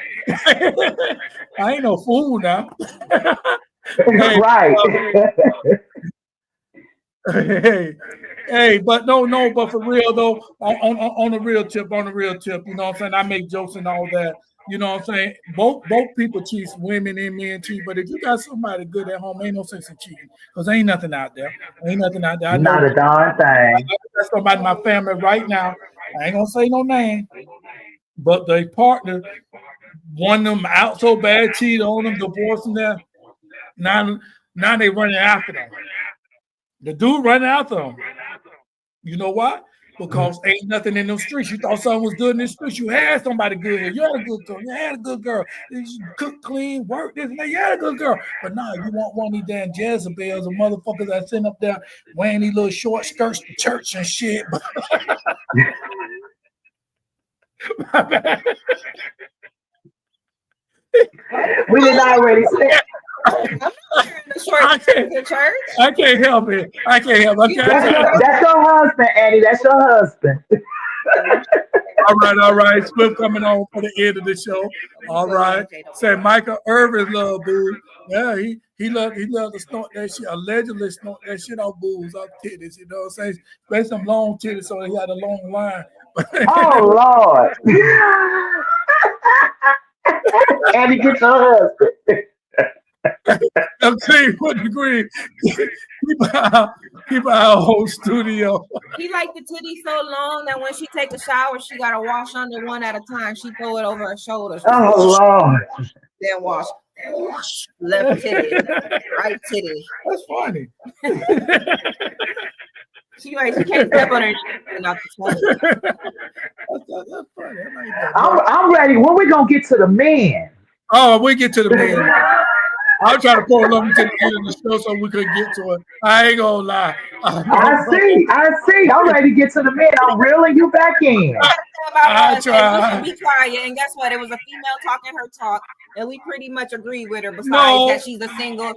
I ain't no fool now. Right. But but for real though, on the real tip, you know what I'm saying? I make jokes and all that. You know what I'm saying? Both people cheat, women and men cheat. But if you got somebody good at home, ain't no sense in cheating because ain't nothing out there. Not a darn thing. I got somebody in my family right now. I ain't gonna say no name, but their partner won them out so bad, cheated on them, divorced them. Now they running after them. The dude running after them. You know why? Because ain't nothing in those streets. You thought something was good in the streets. You had somebody good here. You had a good girl. You had a good girl. You cook, clean, work, this and that. You had a good girl. But now you want one of these damn Jezebels or motherfuckers that sitting up there wearing these little short skirts to church and shit. My bad. We didn't already say. I can't help it. I can't help it. That's your husband, Annie. That's your husband. All right. Swift coming on for the end of the show. All right. Say Michael Irvin love boo. Yeah, he loved to snort that shit, allegedly snort that shit off booze, off titties, you know what I'm saying? Especially some long titties, so he had a long line. Oh Lord. Annie, get your husband. Okay, what degree? Keep our whole studio. He like the titty so long that when she take a shower, she gotta wash under one at a time. She throw it over her shoulders. Oh Lord. Then wash. Left titty, right titty. That's funny. She can't step on her. That's funny. I'm ready. When we gonna get to the men? Oh, we get to the men. I'll try to pull them to the end of the show so we could get to it. I ain't gonna lie. I see. I'm ready to get to the men. I'm reeling you back in. I try. Be quiet. And guess what? It was a female talking her talk, and we pretty much agree with her. Besides that, she's a single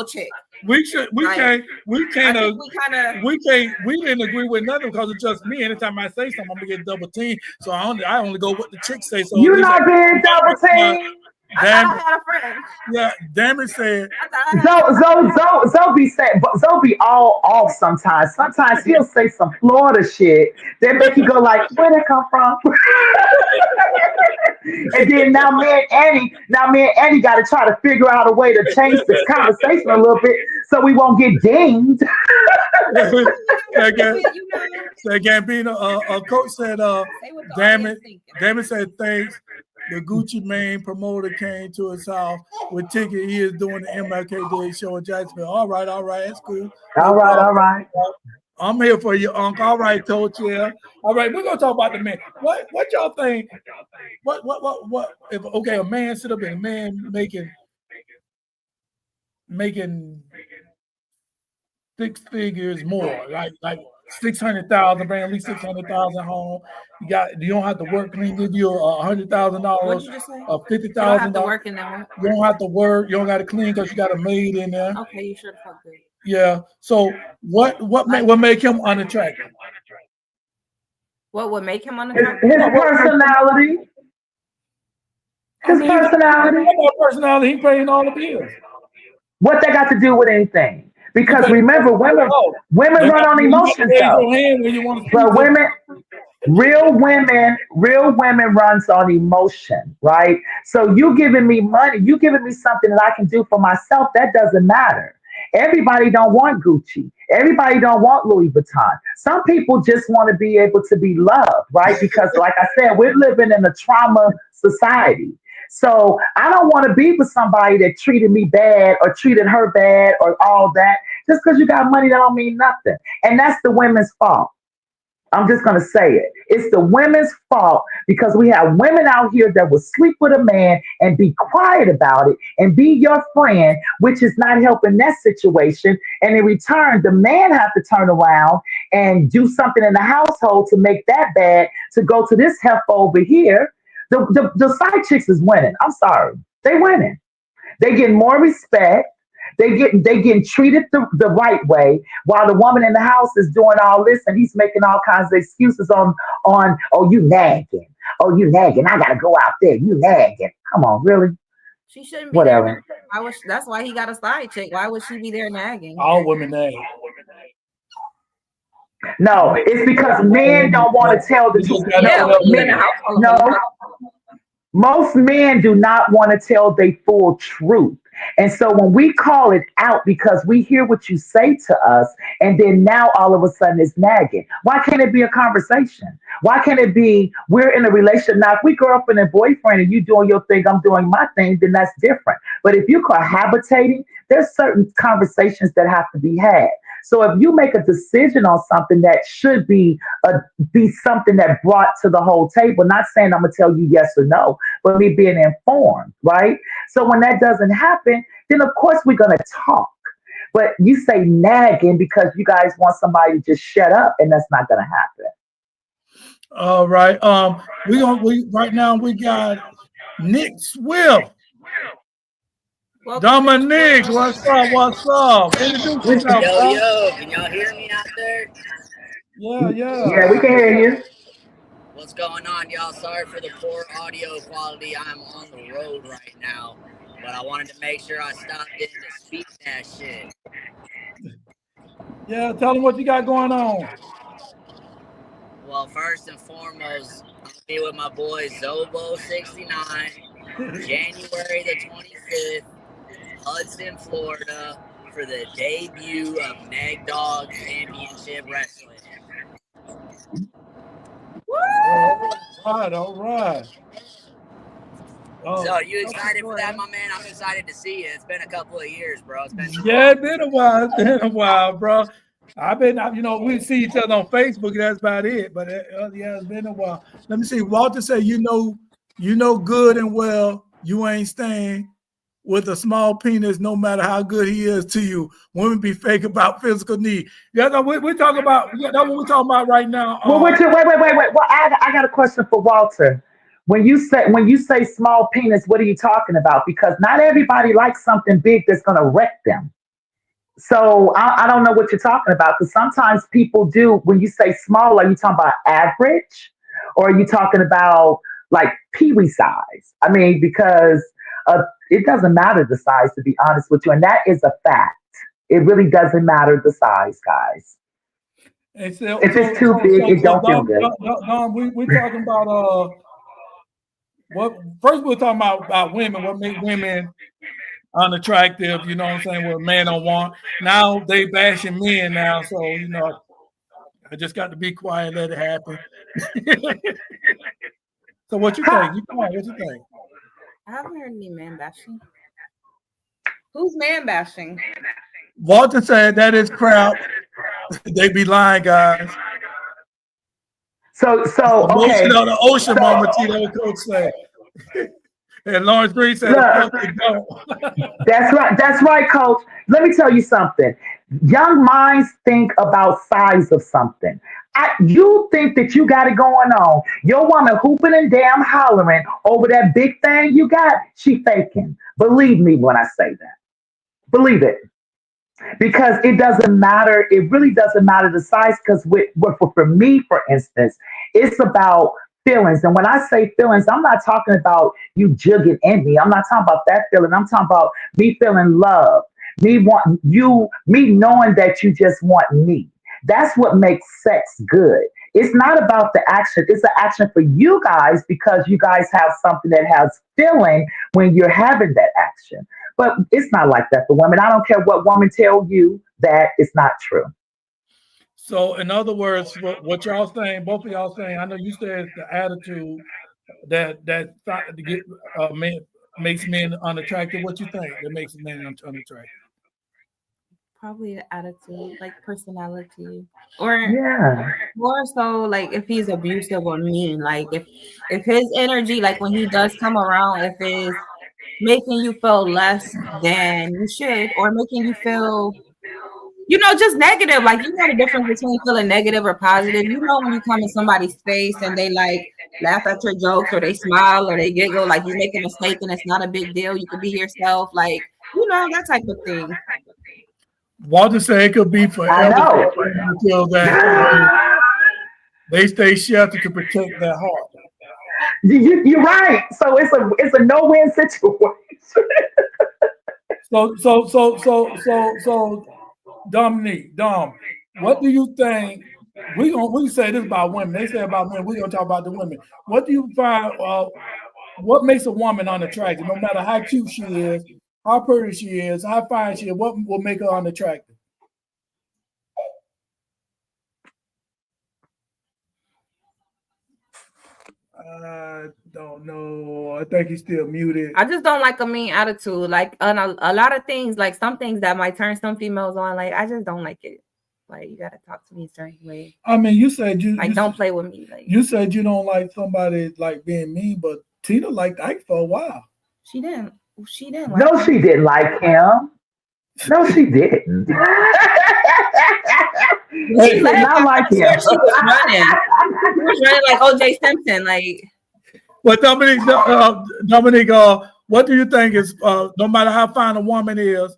chick. We didn't agree with nothing because it's just me. Anytime I say something, I'm gonna get double team. So I only go what the chick say. So you're not being double team. Damn, I had a friend. Yeah, damn it said. Zoe be all off sometimes. Sometimes he'll say some Florida shit that make you go like, where that come from? And then now me and Annie got to try to figure out a way to change this conversation a little bit so we won't get dinged. Again, a coach said, damn it said thanks. The Gucci Mane promoter came to his house with ticket. He is doing the MLK Day show in Jacksonville. All right, that's cool. All right. I'm here for you, Uncle. All right, Coach. Yeah. All right, we're gonna talk about the man. What y'all think? What? If a man sit up and a man making 6 figures more, like 600,000, bring at least 600,000 home. You don't have to work. Clean, give you $100,000, $50,000. You don't have to work. You don't got to clean because you got a maid in there. Okay, you should have good. Yeah. So what make him unattractive? What would make him unattractive? His personality. His personality. He paying all the bills. What they got to do with anything? Because remember, women run on emotions, though. But real women runs on emotion, right? So you giving me money, you giving me something that I can do for myself, that doesn't matter. Everybody don't want Gucci. Everybody don't want Louis Vuitton. Some people just want to be able to be loved, right? Because like I said, we're living in a trauma society. So I don't want to be with somebody that treated me bad or treated her bad or all that. Just because you got money, that don't mean nothing. And that's the women's fault. I'm just going to say it. It's the women's fault because we have women out here that will sleep with a man and be quiet about it and be your friend, which is not helping that situation. And in return, the man have to turn around and do something in the household to make that bad, to go to this heifer over here. The side chicks is winning. I'm sorry. They winning. They getting more respect. They getting treated the right way while the woman in the house is doing all this and he's making all kinds of excuses on oh, you nagging. Oh, you nagging. I got to go out there. You nagging. Come on, really? She shouldn't be whatever. There. That's why he got a side chick. Why would she be there nagging? All women nag. No, it's because men don't want to tell the truth. No, most men do not want to tell their full truth. And so when we call it out because we hear what you say to us, and then now all of a sudden it's nagging. Why can't it be a conversation? Why can't it be we're in a relationship? Now, if we grow up in a boyfriend and you doing your thing, I'm doing my thing, then that's different. But if you're cohabitating, there's certain conversations that have to be had. So if you make a decision on something that should be something that brought to the whole table, not saying I'm going to tell you yes or no, but me being informed, right? So when that doesn't happen, then of course we're going to talk. But you say nagging because you guys want somebody to just shut up, and that's not going to happen. All right. Right now we got Nic Swift. Dominique, what's up? What's up? Introduce yourself, bro. Yo, can y'all hear me out there? Yeah. Yeah, we can hear you. What's going on, y'all? Sorry for the poor audio quality. I'm on the road right now, but I wanted to make sure I stopped in to speak that shit. Yeah, tell them what you got going on. Well, first and foremost, I'll be with my boy Zobo69, January the 25th, Hudson, Florida, for the debut of Neg Dog Championship Wrestling. All right. So, you excited for that, my man? I'm excited to see you. It's been a couple of years, bro. It's been it's been a while, bro. We see each other on Facebook. That's about it. But it's been a while. Let me see. Walter said, you know good and well you ain't staying with a small penis, no matter how good he is to you. Women be fake about physical need. Yeah, no, we're talking about. That's what we're talking about right now. Well, wait. Well, I got a question for Walter. When you say small penis, what are you talking about? Because not everybody likes something big that's going to wreck them. So I don't know what you're talking about. Because sometimes people do. When you say small, are you talking about average, or are you talking about like peewee size? I mean, because it doesn't matter the size, to be honest with you, and that is a fact. It really doesn't matter the size, guys. If it's too big, it don't feel good. We're talking about first we're talking about women, what makes women unattractive, you know what I'm saying, what a man don't want. Now they bashing men now, so I just got to be quiet and let it happen. So what you think? What you think? I haven't heard any man bashing. Who's man bashing? Walter said that is crap. They be lying, guys. So okay. On the ocean, Mama T, that coach said. And Lawrence Green said, That's right, Coach. Let me tell you something. Young minds think about size of something. You think that you got it going on. Your woman hooping and damn hollering over that big thing you got, she faking. Believe me when I say that. Believe it. Because it doesn't matter. It really doesn't matter the size. Because for me, for instance, it's about feelings. And when I say feelings, I'm not talking about you jugging in me. I'm not talking about that feeling. I'm talking about me feeling love. Me wanting you, me knowing that you just want me. That's what makes sex good. It's not about the action. It's an action for you guys because you guys have something that has feeling when you're having that action. But it's not like that for women. I don't care what woman tell you that it's not true. So in other words, what y'all saying, both of y'all saying, I know you said the attitude that makes men unattractive. What you think that makes men unattractive? Probably the attitude, like personality, or more so like if he's abusive or mean. Like if his energy, like when he does come around, if it's making you feel less than you should, or making you feel, just negative. Like you know the difference between feeling negative or positive. You know when you come in somebody's face and they like laugh at your jokes or they smile or they giggle, like you make a mistake and it's not a big deal. You can be yourself, like that type of thing. Walter said it could be forever until that they stay sheltered to protect their heart. You're right. So it's a no-win situation. So Dominique, what do you think? We say this about women. They say about men. We're gonna talk about the women. What do you find? What makes a woman unattractive? No matter how cute she is, how pretty she is, how fine she is, what will make her unattractive? I don't know. I think he's still muted. I just don't like a mean attitude. Like on a lot of things, like some things that might turn some females on. Like I just don't like it. Like you gotta talk to me a certain way. I mean, you said you don't play with me. Like you said you don't like somebody like being mean, but Tina liked Ike for a while. She didn't. She didn't. No, she didn't like him. No, she didn't. She did not like him. She was running. She was running like O.J. Simpson. Like, well, Dominique, What do you think is no matter how fine a woman is,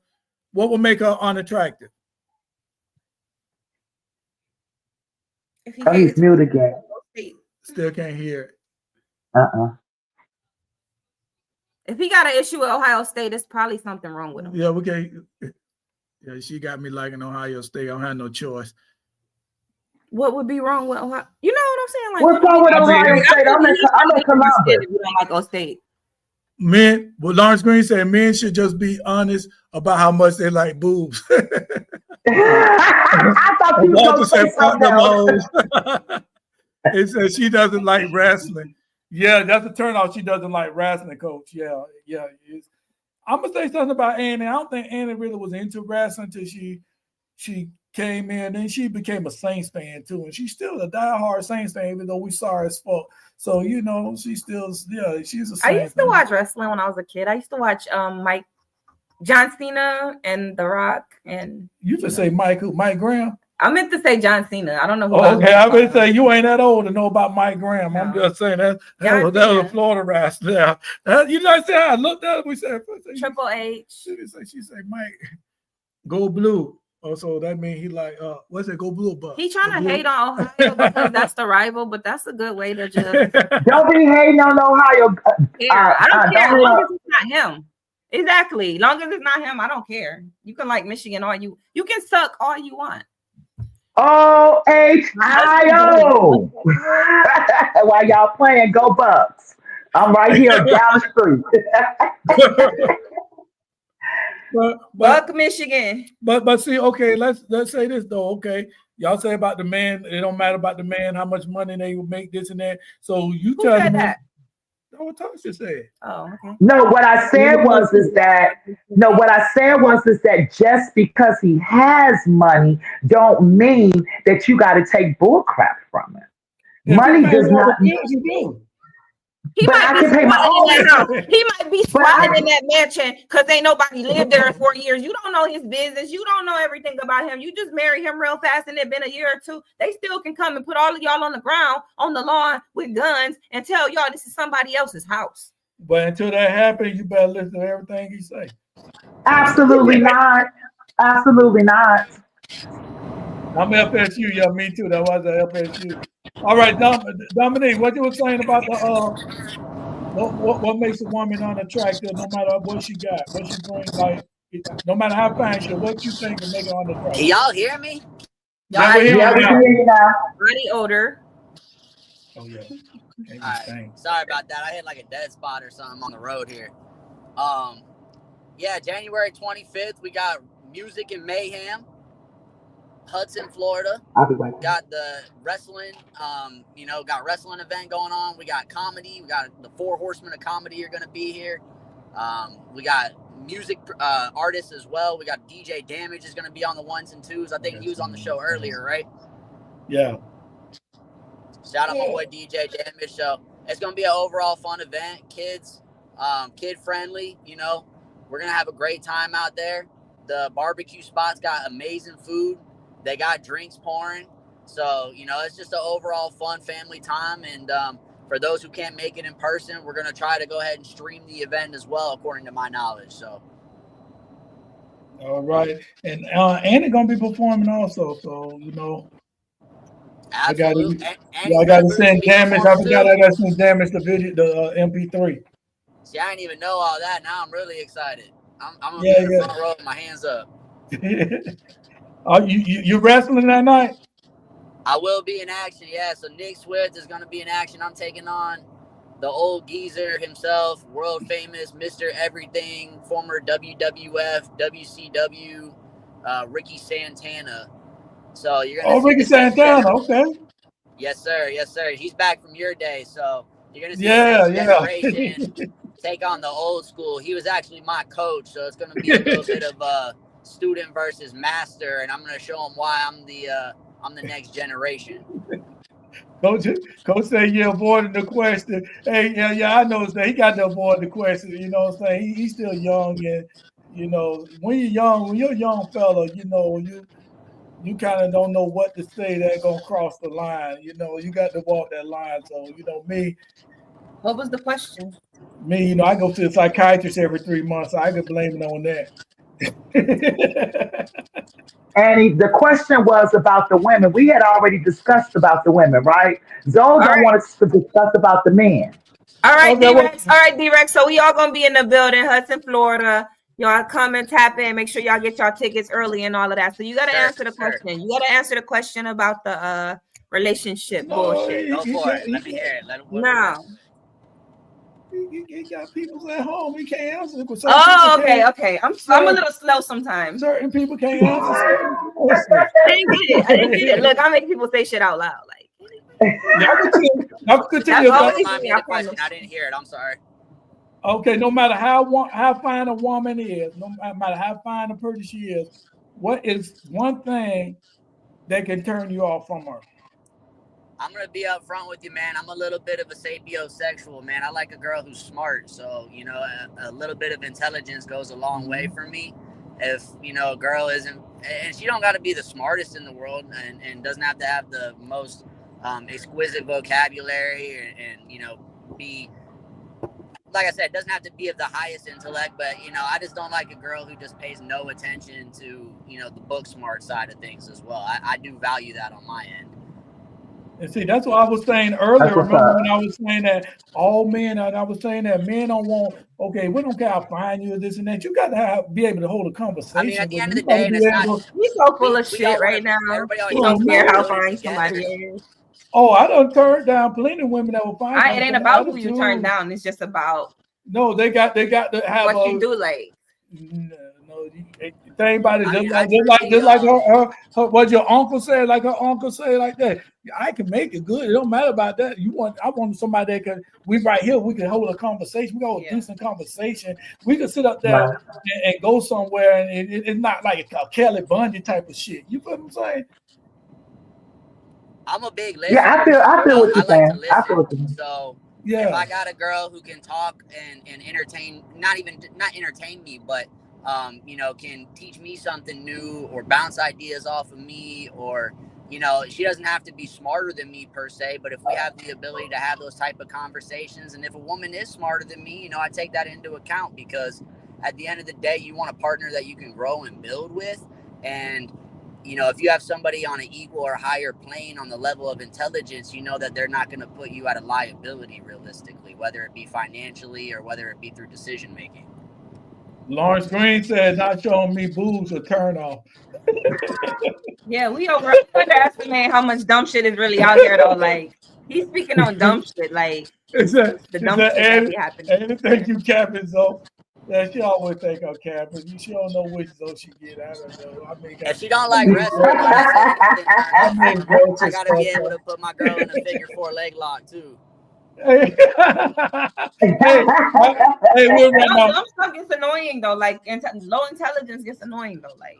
what will make her unattractive? Oh, he's mute again. Still can't hear it. If he got an issue with Ohio State, it's probably something wrong with him. Yeah, we can't. Yeah, she got me liking Ohio State. I don't have no choice. What would be wrong with Ohio? You know what I'm saying? Like, what's wrong with Ohio State? I'm in Columbus. If you don't like Ohio State. Men, well, Lawrence Green said men should just be honest about how much they like boobs. I thought you were saying something else. It says she doesn't like wrestling. Yeah, that's a turnout. She doesn't like wrestling, coach. Yeah. I'm gonna say something about Annie. I don't think Annie really was into wrestling until she came in, and she became a Saints fan too. And she's still a diehard Saints fan, even though we sorry as fuck. So she's still she's a Saints I used to watch wrestling when I was a kid. I used to watch John Cena and The Rock, and you just say Mike Graham. I meant to say John Cena. I don't know who. Okay, I would say you ain't that old to know about Mike Graham. No. I'm just saying that was a Florida wrestler. You know what I looked up. We said Triple H. She said Mike, go blue. Oh, so that means he like what's it? Go blue, but he trying to hate on Ohio because that's the rival, but that's a good way to just don't be hating on Ohio. I don't care as long as it's not him. Exactly. Long as it's not him, I don't care. You can like Michigan all you can suck all you want. OHIO. While y'all playing, go Bucks. I'm right here down the street. Buck, Michigan. But see, okay, let's say this though. Okay, y'all say about the man, it don't matter about the man, how much money they will make, this and that. So you tell me that. That's what Tasha said. Oh, okay. No, what I said was that just because he has money don't mean that you got to take bull crap from it. Money does not mean. He might be squatting in that mansion because ain't nobody lived there in 4 years. You don't know his business. You don't know everything about him. You just marry him real fast and it been a year or two. They still can come and put all of y'all on the ground, on the lawn with guns and tell y'all this is somebody else's house. But until that happens, you better listen to everything he say. Absolutely not. Absolutely not. I'm FSU. Yeah, me too. That was the FSU. All right, Dominique, what you were saying about the what makes a woman unattractive, no matter what she got, what she brings, like no matter how fine she is, what you think will make her unattractive? Can y'all hear me? Yeah, we can hear you now. Body odor. Oh yeah. Right. Sorry about that. I hit like a dead spot or something on the road here. Yeah, January 25th, we got Music and Mayhem. Hudson, Florida. Got the wrestling, got wrestling event going on. We got comedy. We got the 4 horsemen of comedy are going to be here. We got music artists as well. We got DJ Damage is going to be on the 1s and 2s. I think he was on the show earlier, right? Yeah. Shout out my boy DJ Damage. So it's going to be an overall fun event. Kids, kid friendly. We're going to have a great time out there. The barbecue spots got amazing food. They got drinks pouring. So, it's just an overall fun family time. And for those who can't make it in person, we're going to try to go ahead and stream the event as well, according to my knowledge. So. All right. And Annie going to be performing also. So, Absolutely. I got to send Damage. I forgot I got to send Damage the video, the MP3. See, I didn't even know all that. Now I'm really excited. I'm going to be in the front row with my hands up. You wrestling that night? I will be in action, yeah. So Nic Swift is going to be in action. I'm taking on the old geezer himself, world famous Mr. Everything, former WWF, WCW, Ricky Santana. So you're going to Ricky Santana, okay. Yes, sir. Yes, sir. He's back from your day, so you're going to see the next generation take on the old school. He was actually my coach, so it's going to be a little bit of student versus master, and I'm going to show him why I'm the next generation. Coach said you avoided the question. Hey, yeah, I know that he got to avoid the question. You know what I'm saying? He's still young, and when you're a young fella, you kind of don't know what to say that's gonna cross the line. You got to walk that line. So me. What was the question? Me, you know, I go to the psychiatrist every 3 months. So I could blame it on that. And the question was about the women. We had already discussed about the women, right? Zoe don't want us to discuss about the men. All right, D-Rex. All right, D-Rex. So we all gonna be in the building, Hudson, Florida. Y'all come and tap in. Make sure y'all get y'all tickets early and all of that. So you gotta answer the question. You gotta answer the question about the relationship bullshit. Go for it. Let me hear it. No. He got people at home. He can't answer. Oh, okay. I'm a little slow sometimes. Certain people can't answer. I didn't get it. Look, I make people say shit out loud. Like, I'll continue. I didn't hear it. I'm sorry. Okay, no matter how fine a woman is, no matter how fine a person she is, what is one thing that can turn you off from her? I'm going to be up front with you, man. I'm a little bit of a sapiosexual, man. I like a girl who's smart. So, you know, a little bit of intelligence goes a long way for me. If, you know, a girl isn't, and she don't got to be the smartest in the world and doesn't have to have the most exquisite vocabulary and, you know, be, like I said, doesn't have to be of the highest intellect, but, you know, I just don't like a girl who just pays no attention to, you know, the book smart side of things as well. I do value that on my end. And see, that's what I was saying earlier. Remember when I was saying that all men, I was saying that men don't want, okay, we don't care how fine you are, this and that. You got to be able to hold a conversation. I mean, at the end of the day, it's not, he's so full of shit right now. He don't care how fine somebody is. Oh, I done turned down plenty of women that were fine. It ain't about who you turn down. It's just about they got to have what you do like. No, think about it. Just like her, what your uncle said, like her uncle said, like that. I can make it good. It don't matter about that. I want somebody that can. We right here. We can hold a conversation. We got a decent conversation. We can sit up there and go somewhere, and it's not like a Kelly Bundy type of shit. You feel what I'm saying? I'm a big listener. Yeah, I feel what you're saying. I feel what you're saying. So if I got a girl who can talk and entertain, not entertain me, but you know, can teach me something new or bounce ideas off of me, or, you know, she doesn't have to be smarter than me per se, but if we have the ability to have those type of conversations, and if a woman is smarter than me, you know, I take that into account, because at the end of the day, you want a partner that you can grow and build with. And, you know, if you have somebody on an equal or higher plane on the level of intelligence, you know that they're not going to put you at a liability realistically, whether it be financially or whether it be through decision making. Lawrence Green said, "Not showing me boobs a turn off." Yeah, we underestimate how much dumb shit is really out here though. Like, he's speaking on dumb shit, like the dumb shit that be happening. Anything you capping, so yeah, she always think I'm capping. She don't know which though she get. I don't know. I mean, if she don't like wrestling, I gotta be able to put my girl in a figure 4 leg lock too. Hey, some stuff gets annoying though. Like low intelligence gets annoying though. Like,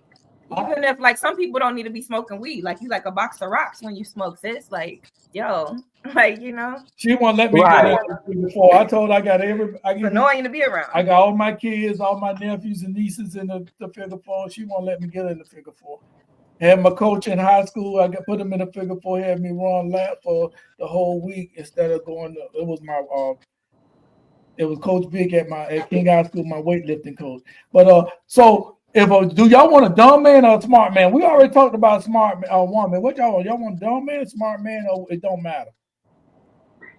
even if like some people don't need to be smoking weed, like you like a box of rocks when you smoke, sis. Like, yo, like, you know. She won't let me get in before. I told her I got it's annoying to be around. I got all my kids, all my nephews and nieces in the figure 4. She won't let me get in the figure 4. Had my coach in high school, I put him in a figure 4, had me run lap for the whole week instead of going to, it was Coach Big at King High School, my weightlifting coach. But so do y'all want a dumb man or a smart man? We already talked about smart woman. What y'all want, a dumb man, smart man, or it don't matter?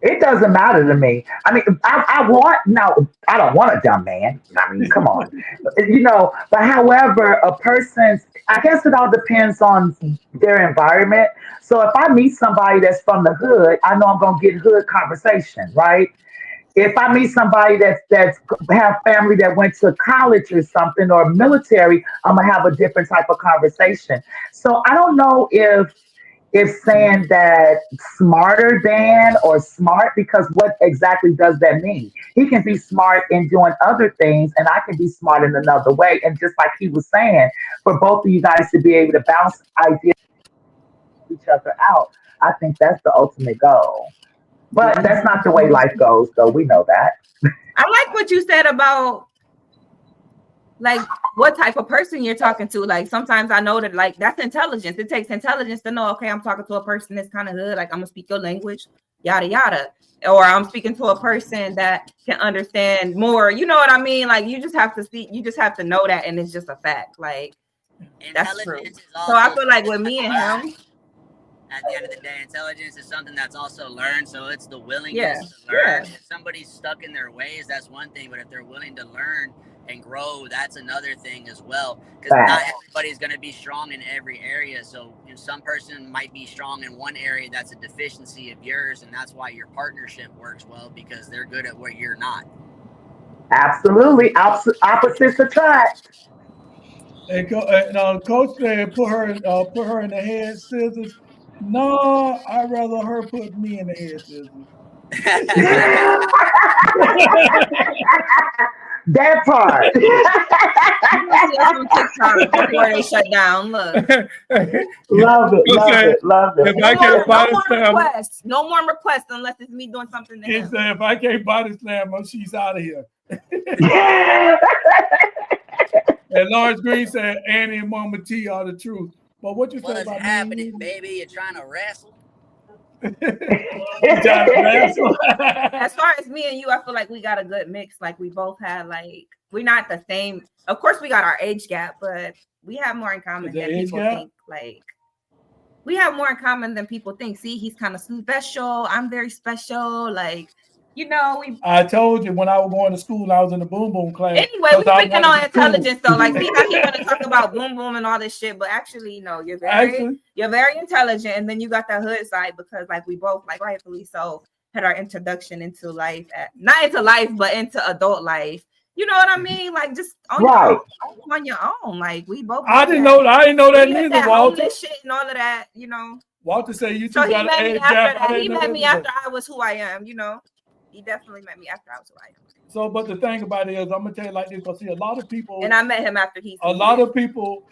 It doesn't matter to me. I mean, I don't want a dumb man. I mean, come on. You know, but however, I guess it all depends on their environment. So if I meet somebody that's from the hood, I know I'm going to get hood conversation, right? If I meet somebody that's have family that went to college or something, or military, I'm going to have a different type of conversation. So I don't know if saying that smarter than or smart, because what exactly does that mean? He can be smart in doing other things, and I can be smart in another way. And just like he was saying, for both of you guys to be able to bounce ideas each other out, I think that's the ultimate goal. But that's not the way life goes, though. We know that. I like what you said about like what type of person you're talking to. Like, sometimes I know that like that's intelligence. It takes intelligence to know, okay, I'm talking to a person that's kind of hood. Like, I'm gonna speak your language. yada yada. Or I'm speaking to a person that can understand more. You know what I mean? Like you just have to see, you just have to know that, and it's just a fact. Like that's true. So I feel like with me and him, at the end of the day, intelligence is something that's also learned. So it's the willingness to learn. If somebody's stuck in their ways, that's one thing. But if they're willing to learn and grow, that's another thing as well. Because not everybody's going to be strong in every area. So some person might be strong in one area that's a deficiency of yours. And that's why your partnership works well, because they're good at where you're not. Absolutely. Opposites attract. And coach said, put her in the head scissors. No, I'd rather her put me in the head scissors. That part. before they shut down. Look. Love it. If I can't body slam, no more requests unless it's me doing something to him. He said, if I can't body slam her, she's out of here. And Lawrence Green said, Annie and Mama T are the truth. But what you say about what's happening, baby? You're trying to wrestle? As far as me and you, I feel like we got a good mix. Like we both had, like, we're not the same. Of course, we got our age gap, but we have more in common than people think. Like, we have more in common than people think. See, he's kind of special. I'm very special. Like, you know, I told you when I was going to school, I was in the boom boom class. Anyway, we're speaking on intelligence, though. Like, see how he want to talk about boom boom and all this shit, but actually, no, you're very intelligent, and then you got that hood side because, like, we both, like, rightfully so, had our introduction into life, not into life, but into adult life. You know what I mean? Like, just on your own. Like, we both. I didn't know that neither, Walter. Shit and all of that, you know. Walter said you two so got an age gap. He met me after I was who I am, you know. He definitely met me after I was who I am. So, but the thing about it is, I'm gonna tell you like this, because see, a lot of people, and I met him after a lot of people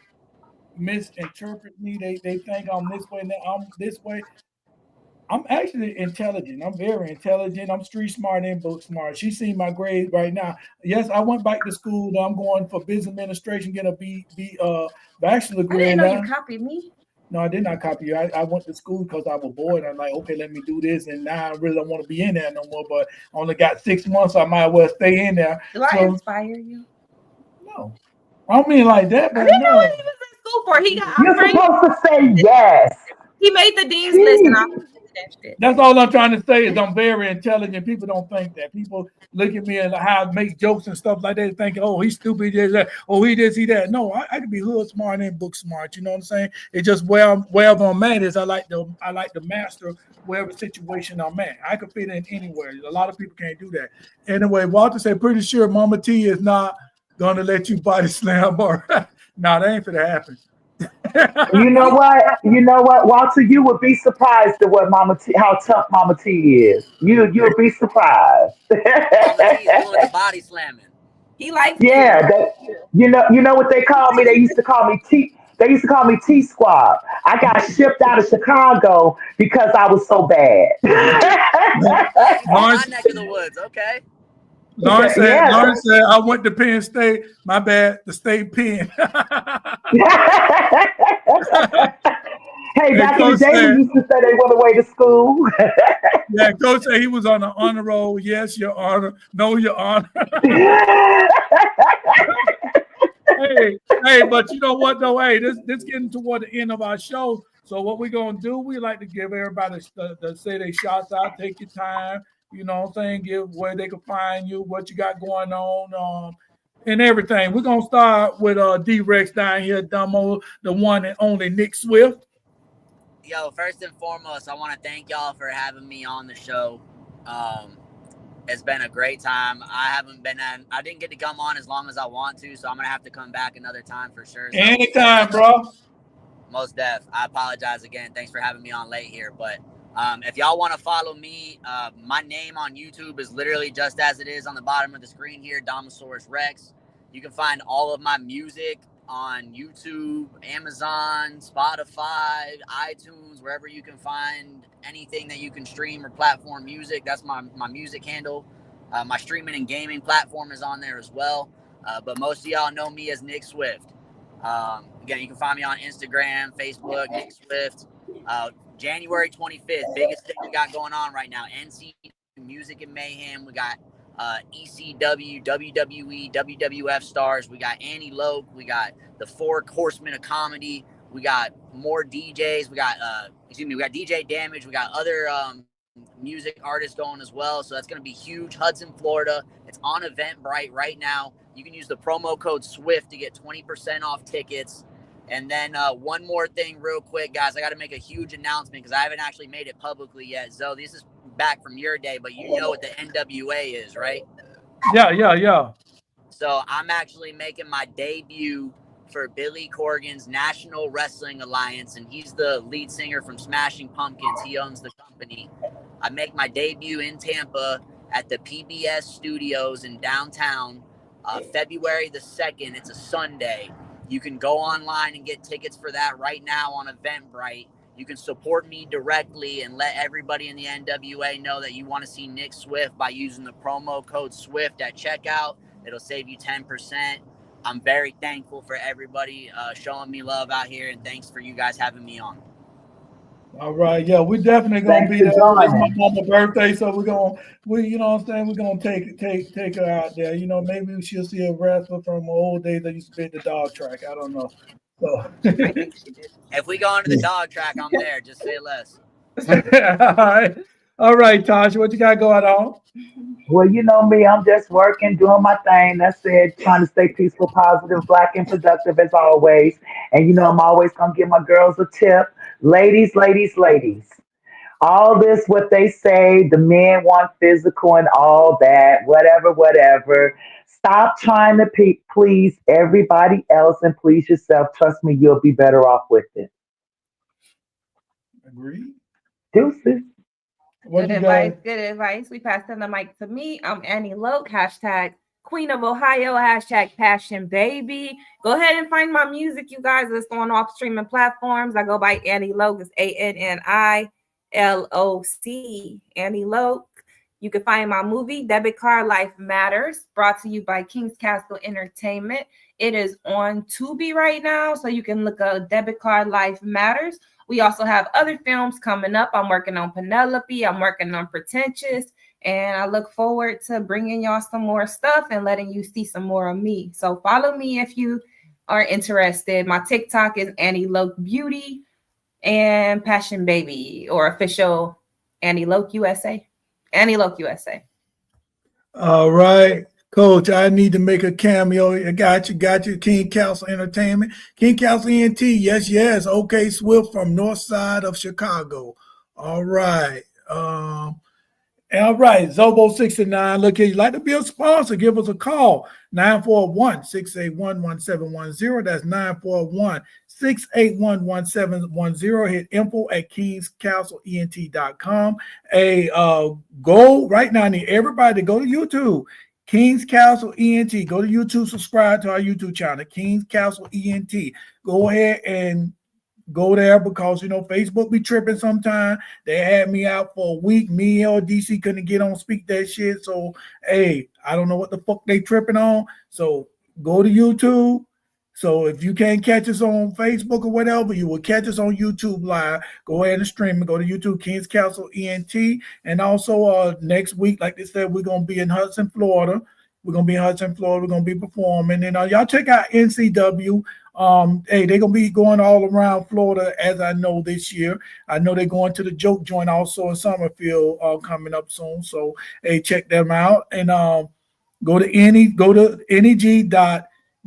misinterpret me. They think I'm this way and I'm this way. I'm actually intelligent. I'm very intelligent. I'm street smart and book smart. She seen my grades right now. Yes, I went back to school. I'm going for business administration, get a bachelor grade. I didn't know you copied me. No, I did not copy you. I went to school because I was bored. I'm like, okay, let me do this. And now I really don't want to be in there no more. But I only got 6 months. So I might as well stay in there. Do I inspire you? No. I don't mean like that. But I didn't know what he was in school for. You're supposed to say yes. He made the dean's list and I That's all I'm trying to say is I'm very intelligent. People don't think that. People look at me and how I make jokes and stuff like that, thinking, oh, he's stupid, oh, he this, he that. No, I can be hood smart and book smart. You know what I'm saying? It's just wherever I'm at is I like to master wherever situation I'm at. I can fit in anywhere. A lot of people can't do that. Anyway, Walter said, pretty sure Mama T is not gonna let you body slam her. No, that ain't gonna happen. You know what, Walter, you would be surprised at what how tough Mama T is. You'll be surprised. Mama T's doing the body slamming. He likes you know what they call me? They used to call me T Squad. I got shipped out of Chicago because I was so bad. My neck of the woods, okay. Lawrence said, I went to Penn State. My bad, the state Penn. Hey, back in the day, we used to say they went away to school. Yeah, Coach said he was on the honor roll. Yes, Your Honor. No, Your Honor. Hey, but you know what, though? Hey, this getting toward the end of our show. So what we're going to do, we like to give everybody to say their shots out, take your time. You know what I'm saying? Give where they can find you, what you got going on, and everything. We're going to start with D-Rex down here, Dumbo, the one and only Nic Swift. Yo, first and foremost, I want to thank y'all for having me on the show. It's been a great time. I didn't get to come on as long as I want to, so I'm going to have to come back another time for sure. So, anytime, bro. Most def. I apologize again. Thanks for having me on late here, but if y'all want to follow me, my name on YouTube is literally just as it is on the bottom of the screen here, Domosaurus Rex. You can find all of my music on YouTube, Amazon, Spotify, iTunes, wherever you can find anything that you can stream or platform music. That's my music handle. My streaming and gaming platform is on there as well. But most of y'all know me as Nic Swift. Again, you can find me on Instagram, Facebook, Nic Swift. January 25th, biggest thing we got going on right now. NC Music and Mayhem. We got ECW, WWE, WWF stars. We got Annie Loke. We got the Four Horsemen of Comedy. We got more DJs. We got we got DJ Damage. We got other music artists going as well. So that's going to be huge. Hudson, Florida. It's on Eventbrite right now. You can use the promo code SWIFT to get 20% off tickets. And then one more thing real quick, guys. I got to make a huge announcement because I haven't actually made it publicly yet. Zoe, this is back from your day, but you know what the NWA is, right? Yeah. So I'm actually making my debut for Billy Corgan's National Wrestling Alliance, and he's the lead singer from Smashing Pumpkins. He owns the company. I make my debut in Tampa at the PBS Studios in downtown, February the 2nd. It's a Sunday. You can go online and get tickets for that right now on Eventbrite. You can support me directly and let everybody in the NWA know that you want to see Nic Swift by using the promo code SWIFT at checkout. It'll save you 10%. I'm very thankful for everybody showing me love out here, and thanks for you guys having me on. All right, yeah, we're definitely gonna be there. It's my mama's birthday, so you know what I'm saying, we're gonna take her out there. You know, maybe she'll see a wrestler from old days that used to be at the dog track. I don't know. So if we go into the dog track, I'm there. Just say less. All right, Tasha, what you got going on? Well, you know me, I'm just working, doing my thing. That's it, trying to stay peaceful, positive, black, and productive as always. And you know, I'm always gonna give my girls a tip. Ladies. All this, what they say, the men want physical and all that, whatever. Stop trying to please everybody else and please yourself. Trust me, you'll be better off with it. Agree. Deuces. Good advice. We pass on the mic to me. I'm Annie Loke, hashtag Queen of Ohio, hashtag Passion Baby. Go ahead and find my music, you guys. It's on all streaming platforms. I go by Annie Loke. It's ANNILOC. Annie Loke. You can find my movie, Debit Card Life Matters, brought to you by King's Castle Entertainment. It is on Tubi right now, so you can look up Debit Card Life Matters. We also have other films coming up. I'm working on Penelope. I'm working on Pretentious. And I look forward to bringing y'all some more stuff and letting you see some more of me. So follow me if you are interested. My TikTok is Annie Loke Beauty and Passion Baby, or official Annie Loke USA. Annie Loke USA. All right. Coach, I need to make a cameo. I got you. King Castle Entertainment. King Castle ENT. Yes. Okay, Swift from north side of Chicago. All right. Zobo69. Look here, you'd like to be a sponsor, give us a call. 941-681-1710. That's 941-681-1710. Hit info@kingscastleent.com. Go right now. I need everybody to go to YouTube. King's Castle ENT. Go to YouTube, subscribe to our YouTube channel, King's Castle ENT. Go ahead and go there because, you know, Facebook be tripping sometimes. They had me out for a week. Me and LDC couldn't get on speak that shit. So, hey, I don't know what the fuck they tripping on. So go to YouTube. So if you can't catch us on Facebook or whatever, you will catch us on YouTube Live. Go ahead and stream it. Go to YouTube, King's Castle ENT. And also next week, like they said, we're going to be in Hudson, Florida. We're going to be performing. And y'all check out NCW. Hey, they're going to be going all around Florida, as I know, this year. I know they're going to the Joke Joint also in Summerfield coming up soon. So, hey, check them out. And go to neg.dog,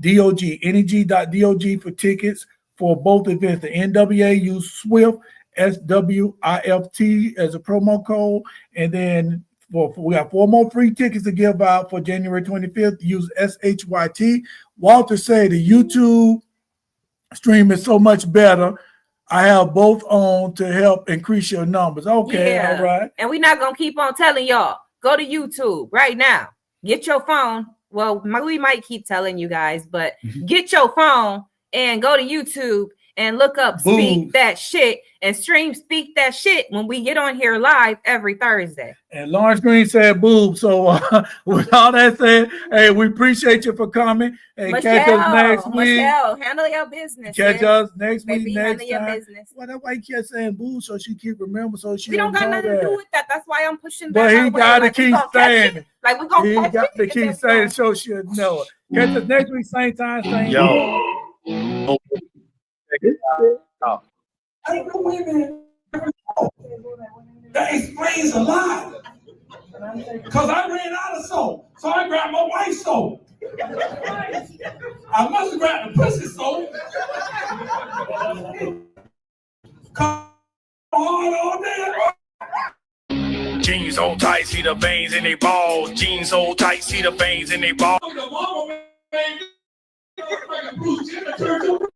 neg.dog for tickets for both events. The NWA, use SWIFT, SWIFT as a promo code. And then we got 4 more free tickets to give out for January 25th. Use SHYT. Walter say the YouTube stream is so much better. I have both on to help increase your numbers. Okay, yeah. All right. And we're not going to keep on telling y'all. Go to YouTube right now. Get your phone. Well, we might keep telling you guys, but get your phone and go to YouTube and look up Boom. Speak That Shit and stream Speak That Shit when we get on here live every Thursday. And Lawrence Green said boob. So with all that said, hey, we appreciate you for coming. And catch us next week. Michelle, handle your business. Catch us next Baby, week, next handle time. your business. Well, that's why he kept saying boob, so she keep remember, so she We don't got nothing to do that. with that. That's why I'm pushing But that. he got to keep saying it. Like we gonna He catch got it. to keep saying it so she'll know it. Catch us next week, same time, same Yo. Hey, wait a minute. That explains a lot. Because I ran out of soap. So I grabbed my wife's soap. I must have grabbed the pussy soap. Come on all day. Jeans so tight, see the veins in they balls. Jeans so tight, see the veins in they balls. The mama man, like a Bruce Jenner turned to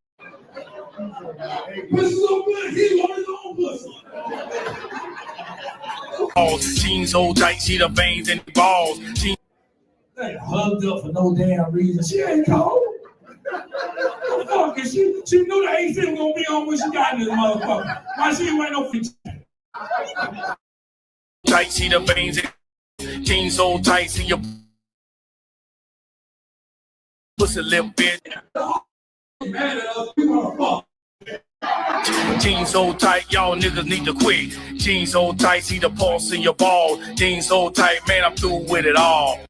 pussy so good, he wanted his own pussy. Jeans so tight, see the veins in the balls. Jeans They hugged up for no damn reason. She ain't cold. Fuck, and she knew the AC was gonna be on when she got in this motherfucker. Why she ain't wearing no fit? tight, see the veins in jeans so tight, see your pussy little bit. Jeans so tight, y'all niggas need to quit. Jeans so tight, see the pulse in your ball. Jeans so tight, man, I'm through with it all.